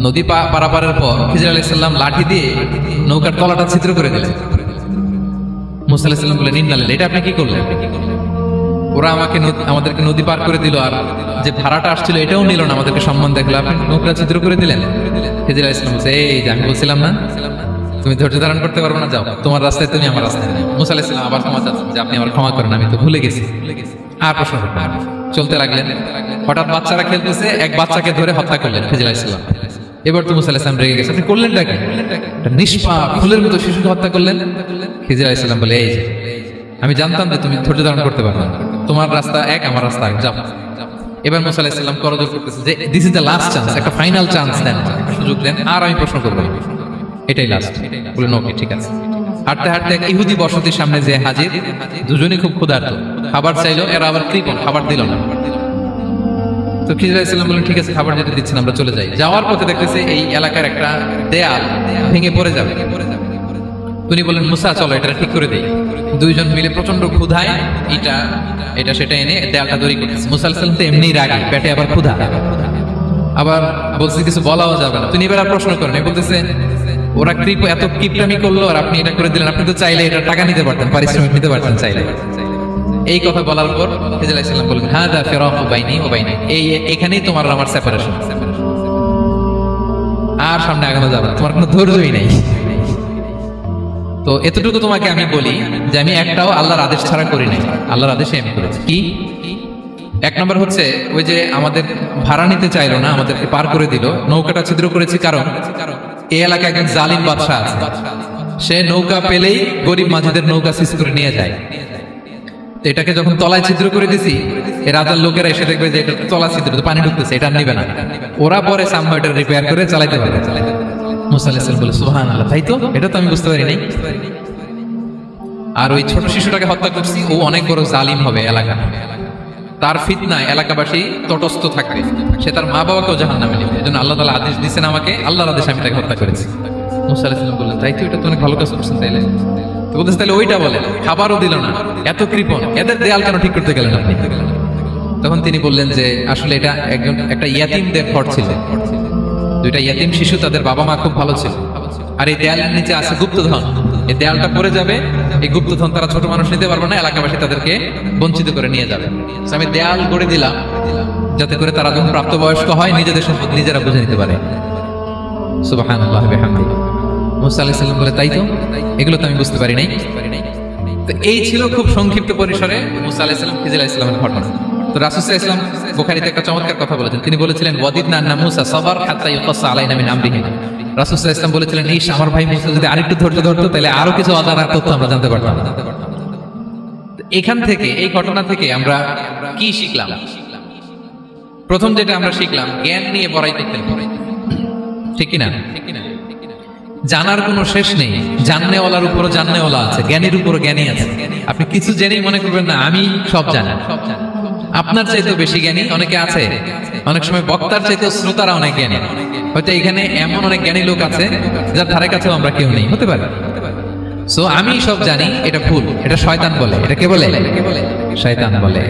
নদী পারাপারের পর খিজির আলাইহিস সালাম লাঠি দিয়ে নৌকার তলাটা ছিদ্র করে দিলেন। মুসা আলাইহিস সালাম বললেন ইন্না লিল্লাহি, এটা আপনি কি করলেন? ওরা আমাদেরকে নদী পার করে দিল, আর যে ভাড়াটা আসছিল এটাও নিল না, আমাদেরকে সম্মান দেখলো, আপনি নৌকা ছিদ্র করে দিলেন। খিজির আলাইহিস সালাম বলছে এই যে আমি বলছিলাম না তুমি ধৈর্য ধারণ করতে পারবে না, যাও তোমার রাস্তায় তুমি আমার রাস্তায়। মুসা আলাইহিস সালাম আবার ক্ষমা চাচ্ছেন যে আপনি আমার ক্ষমা করেন, আমি তো ভুলে গেছি। আর প্রশ্ন চলতে লাগলেন। হঠাৎ বাচ্চারা খেলতেছে, এক বাচ্চাকে ধরে হত্যা করলেন খিজির আলাইহিস সালাম। এবার তো মুসা আলাইহিস সালাম রেগে গেছে, আপনি করলেনটা কি? একটা নিষ্পাপ ফুলের মতো শিশুকে হত্যা করলেন। খিজির আলাইহিস সালাম বলে এই যে আমি জানতাম যে তুমি ধৈর্য ধারণ করতে পারবে না, তোমার রাস্তা এক আমার রাস্তা এক, যাও। এবার মুসা আলাইহিস সালাম করজোর করতেছে যে this is the last chance, একটা ফাইনাল চান্স দেন, একটা সুযোগ দেন, আর আমি প্রশ্ন করবো, এটাই লাস্ট। বললেন ওকে ঠিক আছে। হাঁটতে হাঁটতে এক ইহুদি বসতির সামনে যে হাজির, দুজনেই খুব ক্ষুধার্ত, খাবার চাইলো, এরা আবার কৃপণ, খাবার দিল না। তো খিজির আলাইহিস সালাম বললেন ঠিক আছে খাবার যেতে দিচ্ছেন আমরা চলে যাই। যাওয়ার পথে দেখতেছে এই এলাকার একটা দেয়াল ভেঙে পড়ে যাবে। তিনি বললেন মুসা চলো এটা ঠিক করে দেই। দুইজন মিলে প্রচন্ড ক্ষুধায় এটা সেটা এনে দেয়ালটা তৈরি করতেছে। মুসা আলাইহিস সালাম তো এমনিই রাগী, পেটে আবার ক্ষুধা, আবার বলছে কিছু বলাও যাবে না। তিনি এবার আর প্রশ্ন করেন, বলতেছে ওরা এত কিপটামি করলো আর আপনি এটা করে দিলেন, আপনি তো চাইলে এটা টাকা নিতে পারতেন, পারিশ্রমিক নিতে পারতেন চাইলে। এই কথা বলার পর খিজির আলাইহিস সালাম বললেন হাদা ফিরাকু বাইনি ওয়া বাইনি, এখানেই তোমার আর আমার সেপারেশন, আর সামনে আগানো যাবে না, তোমার কোনো ধৈর্যই নেই। তো এতটুকু তোমাকে আমি বলি যে আমি একটাও আল্লাহর আদেশ ছাড়া করি নাই, আল্লাহর আদেশে আমি করেছি। কি? এক নম্বর হচ্ছে ওই যে আমাদের ভাড়া নিতে চাইলো না, আমাদেরকে পার করে দিল, নৌকাটা ছিদ্র করেছি কারণ এই এলাকায় একজন জালিম বাদশা আছে, সে নৌকা পেলেই গরিব মাঝিদের নৌকা সিজ করে নিয়ে যায়। এটাকে যখন তলায় ছিদ্র করে দিছি, এই রাজার লোকেরা এসে দেখবে যে এটা তলা ছিদ্র, তো পানি ঢুকতেছে, এটা নিবে না, ওরা পরে সামহাও এটা রিপেয়ার করে চালাইতে পারবে। মুসা আলাইহিস সালাম বলে সুবহানাল্লাহ, তাই তো, এটা তো আমি বুঝতে পারি নাই। আর ওই ছোট শিশুটাকে হত্যা করছি, ও অনেক বড় জালিম হবে এলাকা, তার ফিতনায় এলাকাবাসী তটস্থ থাকবে, সে তার মা বাবাকেও জাহান্নামে নেবে। এজন্য আল্লাহ তাআলা আদেশ দিয়েছেন আমাকে, আল্লাহর আদেশে আমি তাকে হত্যা করেছি। মুসা আলাইহিস সালাম বললেন তাই তো, এটা তো অনেক ভালো কাজ করছেন। তাইলে তো বলতেছে তাহলে ওইটা বলেন, খাবারও দিল না, এত কৃপণ, এদের দেয়াল কেন ঠিক করতে গেলেন আপনি? তখন তিনি বললেন যে আসলে এটা একটা ইয়াতিমদের ঘর ছিল, দুইটা ইয়াতিম শিশু, তাদের বাবা মা খুব ভালো ছিল, আর এই দেয়ালের নিচে আছে গুপ্তধন, এই দেয়ালটা পড়ে যাবে, এই গুপ্তধন তারা ছোট মানুষ নিতে পারবে না, এলাকাবাসী তাদেরকে বঞ্চিত করে নিয়ে যাবে। আমি দেয়াল গড়ে দিলাম যাতে করে তারা যখন প্রাপ্তবয়স্ক হয় নিজেদের সম্পদ নিজেরা বুঝে নিতে পারে। সুবহানাল্লাহ ওয়া বিহামদিহি। মুসা আলাইহিস সালাম বলে তাই তো, এগুলো তো আমি বুঝতে পারি নাই। তো এই ছিল খুব সংক্ষিপ্ত পরিসরে মুসা আলাইহিস সালাম খিজির আলাইহিস সালামের ঘটনা। তো রাসূল সাল্লাল্লাহু আলাইহি ওয়াসাল্লাম বুখারীতে একটা চমৎকার কথা বলেছেন, তিনি বলেছিলেন ওয়াদিদনা আন্না মুসা সাবার হাত্তা ইউকাসা আলাইনা মিন আমরিহি। রাসূল সাল্লাল্লাহু আলাইহি ওয়াসাল্লাম বলেছিলেন এই আমার ভাই মুসা যদি আরেকটু ধৈর্য ধরতো তাহলে আরো কিছু অজানা তথ্য আমরা জানতে পারতাম। এখান থেকে, এই ঘটনা থেকে আমরা কি শিখলাম? প্রথম যেটা আমরা শিখলাম, জ্ঞান নিয়ে বড়াই করতে হবে, ঠিক কি না? জানার কোনো শেষ নেই, জাননেওয়ালার উপরও জাননেওয়ালা আছে, জ্ঞানীর উপরও জ্ঞানী আছে। আপনি কিছু জেনেই মনে করবেন না আমি সব জানি, আপনার চাইতেও বেশি জ্ঞানী অনেকে আছে। অনেক সময় বক্তার চাইতেও শ্রোতারা অনেক জ্ঞানী। হয়তো এখানে এমন অনেক জ্ঞানী লোক আছে যার ধারে কাছেও আমরা কেউ নেই, হতে পারে। সো আমি সব জানি, এটা ভুল, এটা শয়তান বলে। এটা কে বলে? শয়তান বলে।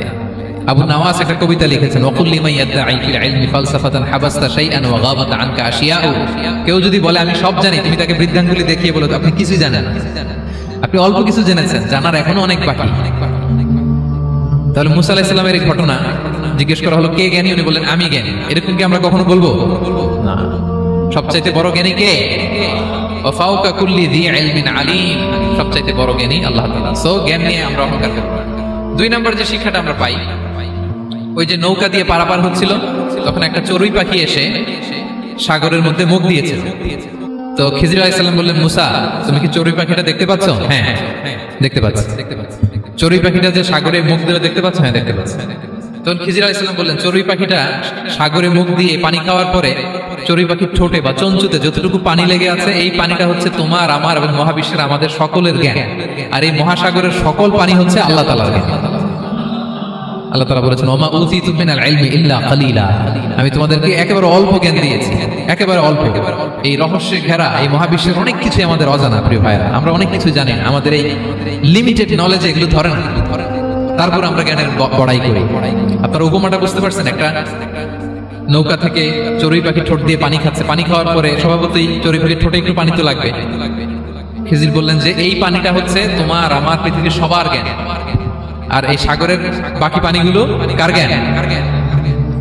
আবু নওয়াস একটা কবিতা লিখেছেন, ওয়াকুল্লি মান ইয়াদঈ ফিল ইলমি ফালসাফাতান হাবাসতা শাইআন ওয়া গাবাত আনকা আশিয়াউ। কেউ যদি বলে আমি সব জানি, তুমি তাকে বৃদ্ধাঙ্গুলি দেখিয়ে বলো আপনি কিছুই জানেন না, আপনি অল্প কিছু জেনেছেন, জানার এখনো অনেক বাকি। তাহলে মুসা আলাইহিস সালামের এই ঘটনা জিজ্ঞেস করা হলো কে জ্ঞানী, উনি বললেন আমি জ্ঞানী। এরকম কি আমরা কখনো বলবো? না। সবচাইতে বড় জ্ঞানী কে? ওয়া ফাওকা কুল্লি যী ইলমিন আলীম, সবচাইতে বড় জ্ঞানী আল্লাহ তাআলা। সো জ্ঞান নিয়ে আমরা অহংকার করব না। 2 নম্বর যে শিক্ষাটা আমরা পাই, ওই যে নৌকা দিয়ে পারাপার হচ্ছিল, তখন একটা চড়ুই পাখি এসে সাগরের মধ্যে মুখ দিয়েছে। তো খিজির আলাইহিস সালাম বললেন, মুসা তুমি কি চড়ুই পাখিটা দেখতে পাচ্ছ? হ্যাঁ দেখতে পাচ্ছি। চড়ুই পাখিটা যে সাগরে মুখ দিলে দেখতে পাচ্ছ? হ্যাঁ দেখতে পাচ্ছি। তখন খিজির আলাইহিস সালাম বললেন, চড়ুই পাখিটা সাগরে মুখ দিয়ে পানি খাওয়ার পরে চড়ুই পাখির ঠোঁটে বা চঞ্চুতে যতটুকু পানি লেগে আছে, এই পানিটা হচ্ছে তোমার, আমার এবং মহাবিশ্বের আমাদের সকলের জ্ঞান। আর এই মহাসাগরের সকল পানি হচ্ছে আল্লাহ তাআলার জ্ঞান। আল্লাহ তাআলা বলেছেন, ওমা উতিতু মিনাল ইলমি ইল্লা কালিলা, আমি তোমাদেরকে একেবারে অল্প জ্ঞান দিয়েছি, একেবারে অল্প। এই রহস্যে ঘেরা এই মহাবিশ্বের অনেক কিছু আমাদের অজানা প্রিয় ভাইরা, আমরা অনেক কিছু জানি না, আমাদের এই লিমিটেড নলেজ এগুলো ধরে না, তারপর আমরা জ্ঞানের বড়াই করি। আপনারা উপমাটা বুঝতে পারছেন? একটা নৌকা থেকে চড়ুই পাখি ঠোঁট দিয়ে পানি খাচ্ছে, পানি খাওয়ার পরে স্বভাবতই চড়ুই পাখির ঠোঁটে একটু পানি তো লাগবে। খিজির বললেন যে এই পানিটা হচ্ছে তোমার, আমার, পৃথিবীর সবার জ্ঞান, আর এই সাগরের বাকি পানিগুলো কার জ্ঞান?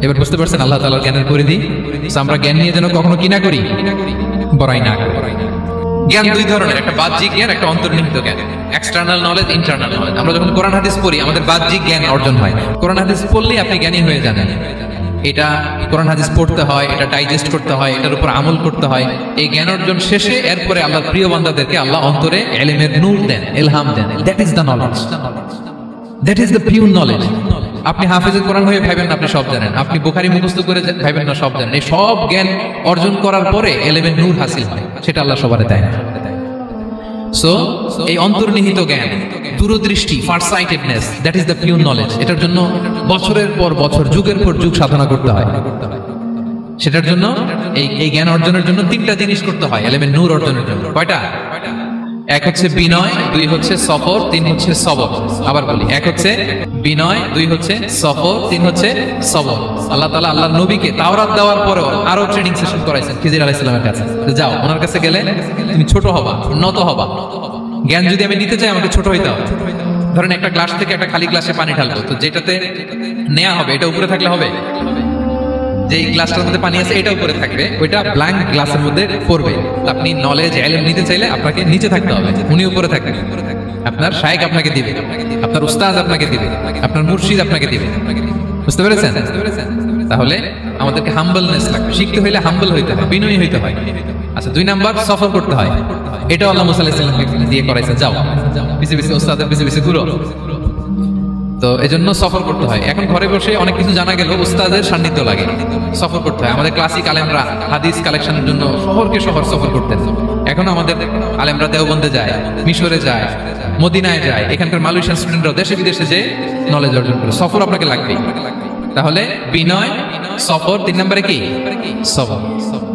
এবার বুঝতে পারছেন আল্লাহ তাআলার জ্ঞানের পরিধি। আমরা জ্ঞান নিয়ে যেন কখনো কি না করি, বড়াই না করি। জ্ঞান 2 ধরনের, একটা বাহ্যিক জ্ঞান, একটা অন্তর্নিহিত জ্ঞান। External knowledge, internal knowledge. আমরা যখন কোরআন হাদিস পড়ি আমাদের বাহ্যিক জ্ঞান অর্জন হয়। কোরআন হাদিস পড়লেই আপনি জ্ঞানী হয়ে যান। এটা কোরআন হাদিস পড়তে হয়, এটা ডাইজেস্ট করতে হয়, এটার উপর আমল করতে হয়। এই জ্ঞান অর্জন শেষে এরপরে আল্লাহর প্রিয় বান্দাদেরকে আল্লাহ অন্তরে ইলমের নূর দেন, ইলহাম দেন। That is the knowledge, that is the pure knowledge. আপনি হাফেজে কোরআন হয়ে ভাবেন না আপনি সব জানেন, আপনি বুখারী মুখস্থ করে ভাবেন না সব জানেন। এই সব জ্ঞান অর্জন করার পরে ইলমের নূর হাসিল হয়, সেটা আল্লাহ সবারে দেয় না। সো এই অন্তর্নিহিত জ্ঞান, দূরদৃষ্টি, farsightedness, that is the pure knowledge. এটার জন্য বছরের পর বছর, যুগের পর যুগ সাধনা করতে হয়। সেটার জন্য এই জ্ঞান অর্জনের জন্য 3টা জিনিস করতে হয় ইলমের নূর অর্জনের জন্য। কয়টা? 1 হচ্ছে বিনয়, 2 হচ্ছে সফর, 3 হচ্ছে সবর। আবার বলি, 1 হচ্ছে বিনয়, 2 হচ্ছে সফর, 3 হচ্ছে সবর। আল্লাহ তাআলা আল্লাহর নবীকে তাওরাত দেওয়ার পরেও আরো ট্রেনিং সেশন করাইছেন খিজির আলাইহিস সালামের কাছে। যাও, ওনার কাছে গেলে তুমি ছোট হবা, নত হবা। জ্ঞান যদি আমি নিতে চাই আমাকে ছোট হইতে হবে। ধরেন একটা গ্লাস থেকে একটা খালি গ্লাসে পানি ঢালবো, তো যেটাতে নেওয়া হবে এটা উপরে থাকলে হবে? যে গ্লাসটার মধ্যে পানি আছে এটা উপরে থাকবে, ওইটা ব্ল্যাঙ্ক গ্লাসের মধ্যে পড়বে। আপনি নলেজ, ইলম নিতে চাইলে আপনাকে নিচে থাকতে হবে, উনি উপরে থাকবেন। আপনার শায়েখ আপনাকে দিবে, আপনার উস্তাদ আপনাকে দিবে, আপনার মুর্শিদ আপনাকে দিবে। বুঝতে পেরেছেন? তাহলে আমাদেরকে হাম্বলনেস লাগবে। শিখতে হইলে হাম্বল হইতে হয়, বিনয়ী হইতে হয়। আচ্ছা, 2 নাম্বার সফর করতে হয়। এটাও আল্লাহ মুসা আলাইহিস সালামকে দিয়ে করাইছে, যাও পিছে পিছে উস্তাদের পিছে পিছে ঘুরো। তো এজন্য সফর করতে হয়। এখন ঘরে বসে অনেক কিছু জানা গেল, উস্তাদের সান্নিধ্য লাগে, সফর করতে হয়। আমাদের ক্লাসিক আলেমরা হাদিস কালেকশনের জন্য শহরকে শহর সফর করতেন। এখন আমাদের আলেমরা দেওবন্দে যায়, মিশরে যায়, মদিনায় যায়, এখানকার মালয়েশিয়ান স্টুডেন্টরাও দেশে বিদেশে যে নলেজ অর্জন করে। সফর আপনাকে লাগবেই। তাহলে বিনয়, সফর, 3 নম্বরে কি? সবর।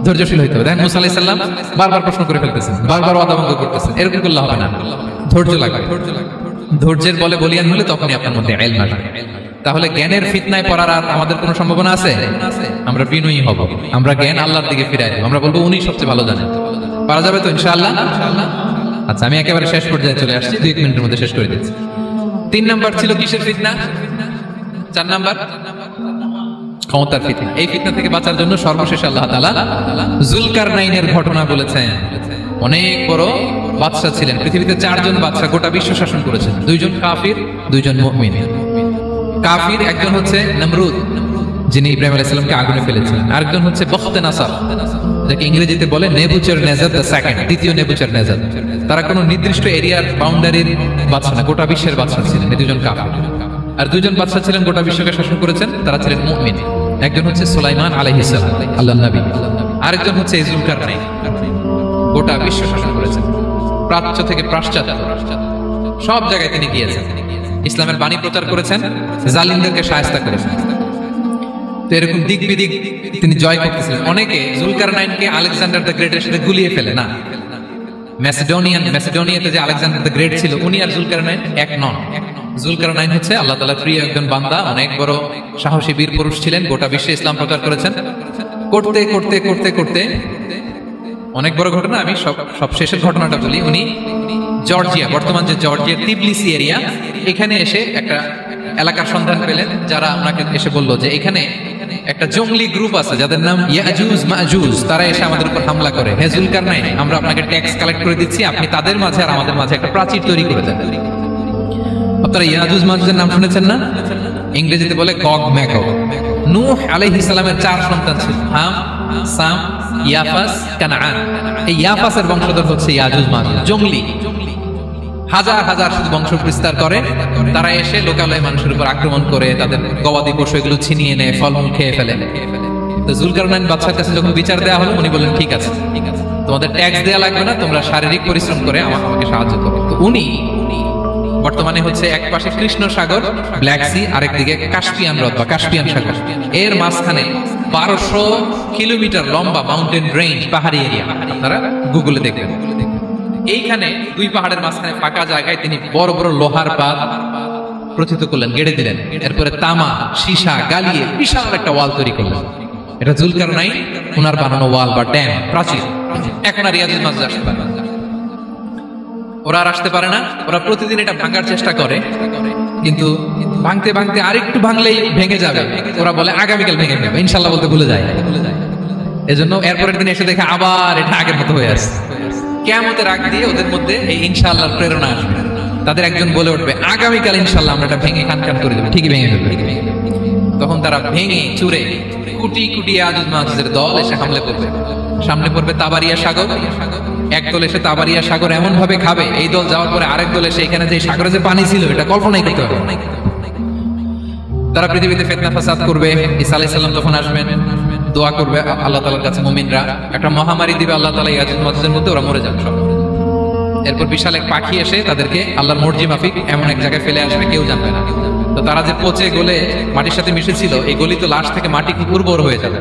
ধৈর্যশীল হইতে হবে। দেখেন মুসা আলাইহিস সালাম বারবার প্রশ্ন করে ফেলতেছেন, বারবার ওয়াদা ভঙ্গ করতেছেন, এরকম করলে হবে না। ধৈর্য লাগবে। ধৈর্যের বলে বলিয়ান হলে তখনই আপনার মধ্যে ইলম আসবে। তাহলে জ্ঞানের ফিতনায় পড়ার আর আমাদের কোনো সম্ভাবনা আছে? আমরা বিনয়ী হব, আমরা জ্ঞান আল্লাহর দিকে ফিরাই দেব, আমরা বলবো উনি সবচেয়ে ভালো জানেন। পারা যাবে তো ইনশাআল্লাহ? আচ্ছা, আমি একেবারে শেষ পর্যায়ে চলে আসছি, 2 মিনিটের মধ্যে শেষ করে দিচ্ছি। 3 নাম্বার ছিল কিসের ফিতনা? 4 নাম্বার ক্ষমতার ফিতনা। এই ফিতনা থেকে বাঁচার জন্য সর্বশেষ আল্লাহ তাআলা যুলকারনাইনের ঘটনা বলেছেন। অনেক বড় বাদশা ছিলেন, পৃথিবীতে 4 জন বাদশা গোটা বিশ্ব শাসন করেছেন। 2 জন কাফির, 2 জন মুমিন। কাফির একজন হচ্ছে নমরুদ, যিনি ইব্রাহিম আলাইহিস সালামকে আগুনে ফেলেছিলেন। আরেকজন হচ্ছে বখতেনাসার, যাকে ইংরেজিতে বলে নেবুচারনেজার দ্য সেকেন্ড, দ্বিতীয় নেবুচারনেজার। তারা কোনো নির্দিষ্ট এরিয়ার বাউন্ডারির বাদশা না, গোটা বিশ্বের বাদশা ছিলেন। এই 2 জন কাফির। আর 2 জন বাদশা ছিলেন গোটা বিশ্বকে শাসন করেছেন, তারা ছিলেন মুমিন। একজন হচ্ছে সুলাইমান আলাইহিস সালাম, আল্লাহর নবী। আরেকজন হচ্ছে যুলকারনাইন, গোটা বিশ্ব শাসন করেছেন, প্রাচ্য থেকে পাশ্চাত্য সব জায়গায় তিনি গিয়েছেন, ইসলামের বাণী প্রচার করেছেন, জালিমদেরকে শায়েস্তা করেছেন। তো এরকম দিক বিদিক তিনি জয় করতেছিলেন। অনেকে যুলকারনাইনকে আলেকজান্ডার দ্য গ্রেটের সাথে গুলিয়ে ফেলে না। ম্যাসিডোনিয়াতে যে আলেকজান্ডার দ্য গ্রেট ছিল, উনি আর যুলকারনাইন এক নন। যুলকারনাইন হচ্ছে আল্লাহ তাআলার প্রিয় একজন বান্দা, অনেক বড় সাহসী বীর পুরুষ ছিলেন, গোটা বিশ্বে ইসলাম প্রচার করেছেন। করতে করতে করতে করতে অনেক বড় ঘটনা, আমি সব শেষের ঘটনাটা বলি। উনি জর্জিয়া, বর্তমান যে জর্জিয়ার টিবলিসি এরিয়া, এখানে এসে একটা এলাকার সন্ধান পেলেন, যারা ওনাকে এসে বলল যে এখানে একটা জঙ্গলি গ্রুপ আছে যাদের নাম ইয়াজুজ মাজুজ, তারা এসে আমাদের উপর হামলা করে। হে জুলকারনাইন, আমরা আপনাকে ট্যাক্স কালেক্ট করে দিচ্ছি, আপনি তাদের মাঝে আর আমাদের মাঝে একটা প্রাচীর তৈরি করে দেন। আপনারা ইয়াজুজ মাজুজের নাম শুনেছেন না? ইংরেজিতে বলে গগ ম্যাগগ। নূহ আলাইহিস সালামের 4 সন্তান ছিল, হাম, সাম, ইয়াফাস, কানাআন। এই ইয়াফাসের বংশধর হচ্ছে ইয়াজুজ মাজুজ, জঙ্গলি হাজার হাজার বংশ বিস্তার করে। তারা এসে লোকালয়ে মানুষের উপর আক্রমণ করে, তাদের গবাদি পশু এগুলো ছিনিয়ে নেয়, ফলমূল খেয়ে ফেলে। তো জুলকারনাইন বাদশার কাছে যখন বিচার দেওয়া হলো, উনি বললেন ঠিক আছে, তোমাদের ট্যাক্স দেওয়া লাগবে না, তোমরা শারীরিক পরিশ্রম করে আমাকে সাহায্য করো। তো উনি বর্তমানে হচ্ছে এক পাশে কৃষ্ণ সাগর, ব্ল্যাক সি, আরেকদিকে কাস্পিয়ান হ্রদ বা কাস্পিয়ান সাগর, এর মাঝখানে 1200 কিলোমিটার লম্বা মাউন্টেন রেঞ্জ, পাহাড়ি এরিয়া। আপনারা গুগলে দেখবেন। এইখানে দুই পাহাড়ের মাঝখানে ফাঁকা জায়গায় তিনি বড় বড় লোহার পাত প্রথিত করলেন, গেড়ে দিলেন। এরপরে তামা, সীসা গালিয়ে বিশাল একটা ওয়াল তৈরি করলেন। এটা জুলকারনাইন ওনার বানানো ওয়াল বা ড্যাম, প্রাচীর। এখন আর ইয়াজুজ মাজুজ আসতে পারে না, ওরা আর আসতে পারে না। ওরা প্রতিদিন এটা ভাঙার চেষ্টা করে, কিন্তু ভাঙতে ভাঙতে আরেকটু ভাঙলেই ভেঙে যাবে। ওরা বলে আগামীকাল ভেঙে যাবে, ইনশাল্লাহ বলতে ভুলে যায়। এজন্য এরপরের দিন এসে দেখে আবার এটা আগের মতো হয়ে আসে। কিয়ামতের আগ দিয়ে ওদের মধ্যে এই ইনশাআল্লাহর প্রেরণা আসবে। তাদের একজন বলে উঠবে, আগামীকাল ইনশাআল্লাহ আমরা এটা ভেঙে খান করে দেবো, ঠিকই ভেঙে দেবে। তখন তারা ভেঙে চুরে কুটি কুটি ইয়াজুজ মাজুজের দল এসে হামলে করবে। সামনে পড়বে তাবারিয়া সাগর, এক দল এসে তাবারিয়া সাগর এমন ভাবে খাবে, এই দল যাওয়ার পরে আরেক দল এসে এখানে যে সাগরে যে পানি ছিল এটা কল্পনাই করতে হবে। তারা পৃথিবীতে ফিতনা ফাসাদ করবে। ঈসা আলাইহিস সালাম তখন আসবেন, দোয়া করবে আল্লাহ তাআলার কাছে মুমিনরা, একটা মহামারী দিবে আল্লাহ তাআলা ইয়াজুজ মাজুজের মধ্যে, ওরা মরে যাবে সব। এরপর বিশাল এক পাখি এসে তাদেরকে আল্লাহর মর্জি মাফিক এমন এক জায়গায় ফেলে আসবে, কেউ জানবে না। তো তারা যে পচে গলে মাটির সাথে মিশেছিল, এই গলিত লাশ থেকে মাটি খুব উর্বর হয়ে যাবে।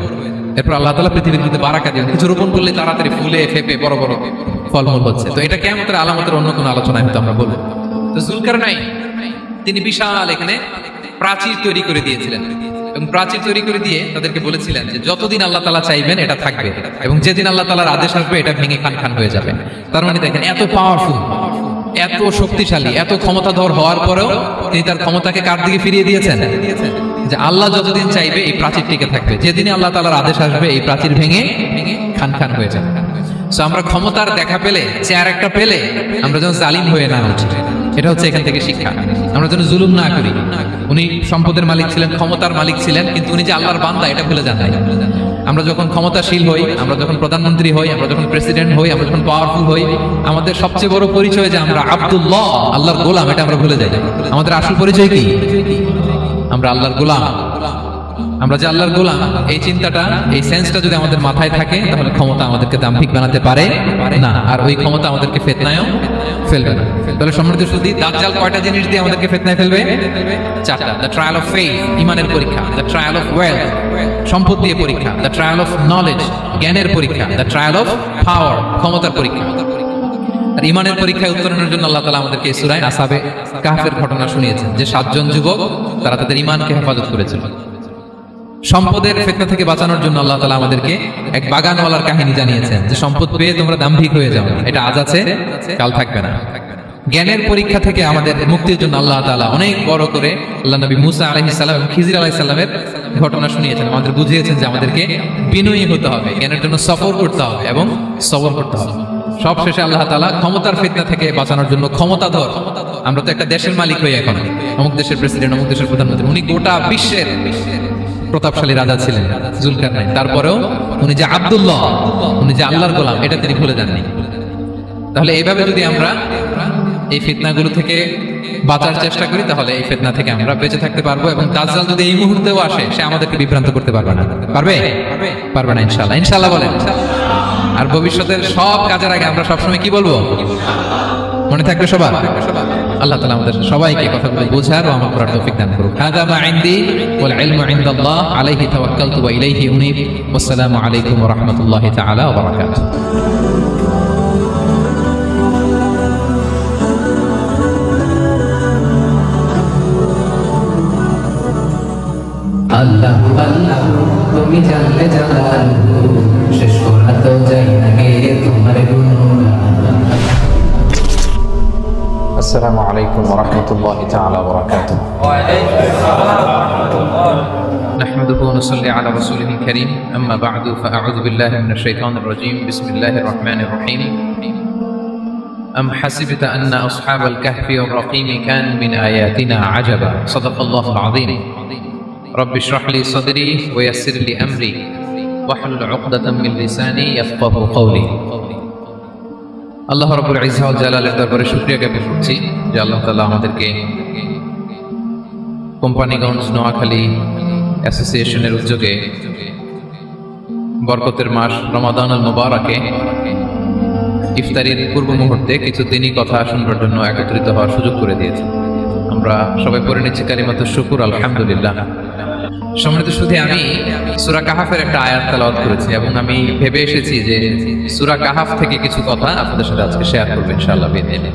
এরপর আল্লাহ তাআলা পৃথিবীর মধ্যে বারাকা দিবেন, কিছু রোপণ করলে তাড়াতাড়ি ফুলে ফেপে বড় বড় ফলমূল হচ্ছে। তো এটা কিয়ামতের আলামতের অন্য কোনো আলোচনায় হয়তো আমরা বলবো। তো জুলকারনাইন তিনি বিশাল এখানে প্রাচীর তৈরি করে দিয়েছিলেন, এবং প্রাচীর তৈরি করে দিয়ে তাদেরকে বলেছিলেন যে যতদিন আল্লাহ তাআলা চাইবেন এটা থাকবে, এবং যেদিন আল্লাহ তাআলার আদেশ আসবে এটা ভেঙে খান খান হয়ে যাবে। তার মানে দেখেন, এত পাওয়ারফুল, এত শক্তিশালী, এত ক্ষমতাধর হওয়ার পরেও তিনি তার ক্ষমতাকে কার দিকে ফিরিয়ে দিয়েছেন? যে আল্লাহ যতদিন চাইবে এই প্রাচীর টিকে থাকবে, যেদিন আল্লাহ তাআলার আদেশ আসবে এই প্রাচীর ভেঙে খান খান হয়ে যাবে। সো আমরা ক্ষমতার দেখা পেলে, চেয়ার একটা পেলে আমরা যেন জালিম হয়ে না উঠি, এটা হচ্ছে এখান থেকে শিক্ষা। আমরা যেন জুলুম না করি। উনি সম্পদের মালিক ছিলেন, ক্ষমতার মালিক ছিলেন, কিন্তু উনি যে আল্লাহর বান্দা এটা ভুলে যান নাই। আমরা যখন ক্ষমতাশীল হই, আমরা যখন প্রধানমন্ত্রী হই, আমরা যখন প্রেসিডেন্ট হই, আমরা যখন পাওয়ারফুল হই, আমাদের সবচেয়ে বড় পরিচয় যে আমরা আব্দুল্লাহ, আল্লাহর গোলাম, এটা আমরা ভুলে যাই। আমাদের আসল পরিচয় কি? আমরা আল্লাহর গোলাম। আমরা যে আল্লাহর গোলাম, এই চিন্তাটা, এই সেন্সটা যদি আমাদের মাথায় থাকে, তাহলে ক্ষমতা আমাদেরকে দাম্ভিক বানাতে পারে না, আর ওই ক্ষমতা আমাদেরকে ফিতনায়ও ফেলবে না। তাহলে সম্মানিত সুধী, দাজ্জাল কয়টা জিনিস দিয়ে আমাদেরকে ফিতনায় ফেলবে? 4টা। দ্য ট্রায়াল অফ ফেইথ, ঈমানের পরীক্ষা; দ্য ট্রায়াল অফ ওয়েলথ, সম্পদ দিয়ে পরীক্ষা; দ্য ট্রায়াল অফ নলেজ, জ্ঞানের পরীক্ষা; দ্য ট্রায়াল অফ পাওয়ার, ক্ষমতার পরীক্ষা। আর ঈমানের পরীক্ষায় উত্তরণের জন্য আল্লাহ তাআলা আমাদেরকে সূরা আসহাবে কাহফের ঘটনা শুনিয়েছেন, যে 7 জন যুবক তারা তাদের ঈমানকে হেফাজত করেছিল। সম্পদের ফিতনা থেকে বাঁচানোর জন্য আল্লাহ তাআলা আমাদেরকে এক বাগানওয়ালার কাহিনী জানিয়েছেন, যে সম্পদ পেয়ে তোমরা দাম্ভিক হয়ে যাও, এটা আজ আছে কাল থাকবে না। জ্ঞানের পরীক্ষা থেকে আমাদের মুক্তির জন্য আল্লাহ তাআলা অনেক বড় করে আল্লাহ নবী মুসা আলাইহিস সালাম এবং খিজির আলাইহিস সালামের ঘটনা শুনিয়েছেন, আমাদের বুঝিয়েছেন যে আমাদেরকে বিনয়ী হতে হবে, জ্ঞানের জন্য সফর করতে হবে এবং সবর করতে হবে। সবশেষে আল্লাহ তাআলা ক্ষমতার ফিতনা থেকে বাঁচানোর জন্য ক্ষমতাধর, আমরা তো একটা দেশের মালিক হই এখন, অমুক দেশের প্রেসিডেন্ট, অমুক দেশের প্রধানমন্ত্রী, উনি গোটা বিশ্বের প্রতাপশালী রাজা ছিলেন জুলকারনাইন। তারপরেও উনি যে আব্দুল্লাহ, উনি যে আল্লাহর গোলাম, এটা তিনি ভুলে যাননি। তাহলে এইভাবে যদি আমরা এই ফিতনাগুলো থেকে বাঁচার চেষ্টা করি, তাহলে এই ফিতনা থেকে আমরা বেঁচে থাকতে পারবো। এবং দাজ্জাল যদি এই মুহূর্তেও আসে, সে আমাদেরকে বিভ্রান্ত করতে পারবে না। পারবে না ইনশাআল্লাহ। ইনশাআল্লাহ বলেন। আর ভবিষ্যতের সব কাজের আগে আমরা সবসময় কি বলবো? মনে থাকবে সবার? আল্লাহ তাআলা আমাদের সবাইকে কথাগুলো বোঝার ও আমল করার তৌফিক দান করুন। হাযা মা ইনদি ওয়াল ইলমু ইনদাল্লাহ আলাইহি তাওয়াক্কালতু ওয়া ইলাইহি উনীব। ওয়াসসালামু আলাইকুম ওয়া রাহমাতুল্লাহি তাআলা ওয়া বারাকাতুহু। আল্লাহ আল্লাহ তুমি জানলে জালালু, শেষ করা তো যাই না গে তোমার গুণগান। আসসালামু আলাইকুম ওয়া রাহমাতুল্লাহি তাআলা ওয়া বারাকাতুহু। ওয়া আলাইকুম আসসালাম ওয়া রাহমাতুল্লাহ। نحمده ونصلي على رسوله الكريم أما بعد فأعوذ بالله من الشيطان الرجيم بسم الله الرحمن الرحيم أم حسبت أن أصحاب الكهف والرقيم كانوا من آياتنا عجبا صدق الله العظيم رب اشرح لي صدري ويسر لي أمري واحلل عقدة من لساني يفقه قولي আল্লাহ রাব্বুল ইজ্জা ওয়াল জালালের দরবারে শুকরিয়া জ্ঞাপন করছি যে আল্লাহ তাআলা আমাদেরকে কোম্পানিগঞ্জ নোয়াখালী অ্যাসোসিয়েশনের উদ্যোগে বরকতের মাস রমাদানুল মুবারাকে ইফতারির পূর্ব মুহূর্তে কিছু দিনই কথা শুনবার জন্য একত্রিত হওয়ার সুযোগ করে দিয়েছে। আমরা সবাই পড়ে নিচ্ছি কালিমাতুশ শুকর আলহামদুলিল্লাহ। সম্মানিত শুধু আমি সূরা কাহাফের একটা আয়াত তেলাওয়াত করেছি এবং আমি ভেবে এসেছি যে সূরা কাহাফ থেকে কিছু কথা আপনাদের সাথে আজকে শেয়ার করব ইনশাআল্লাহ বিইذنিল্লাহ।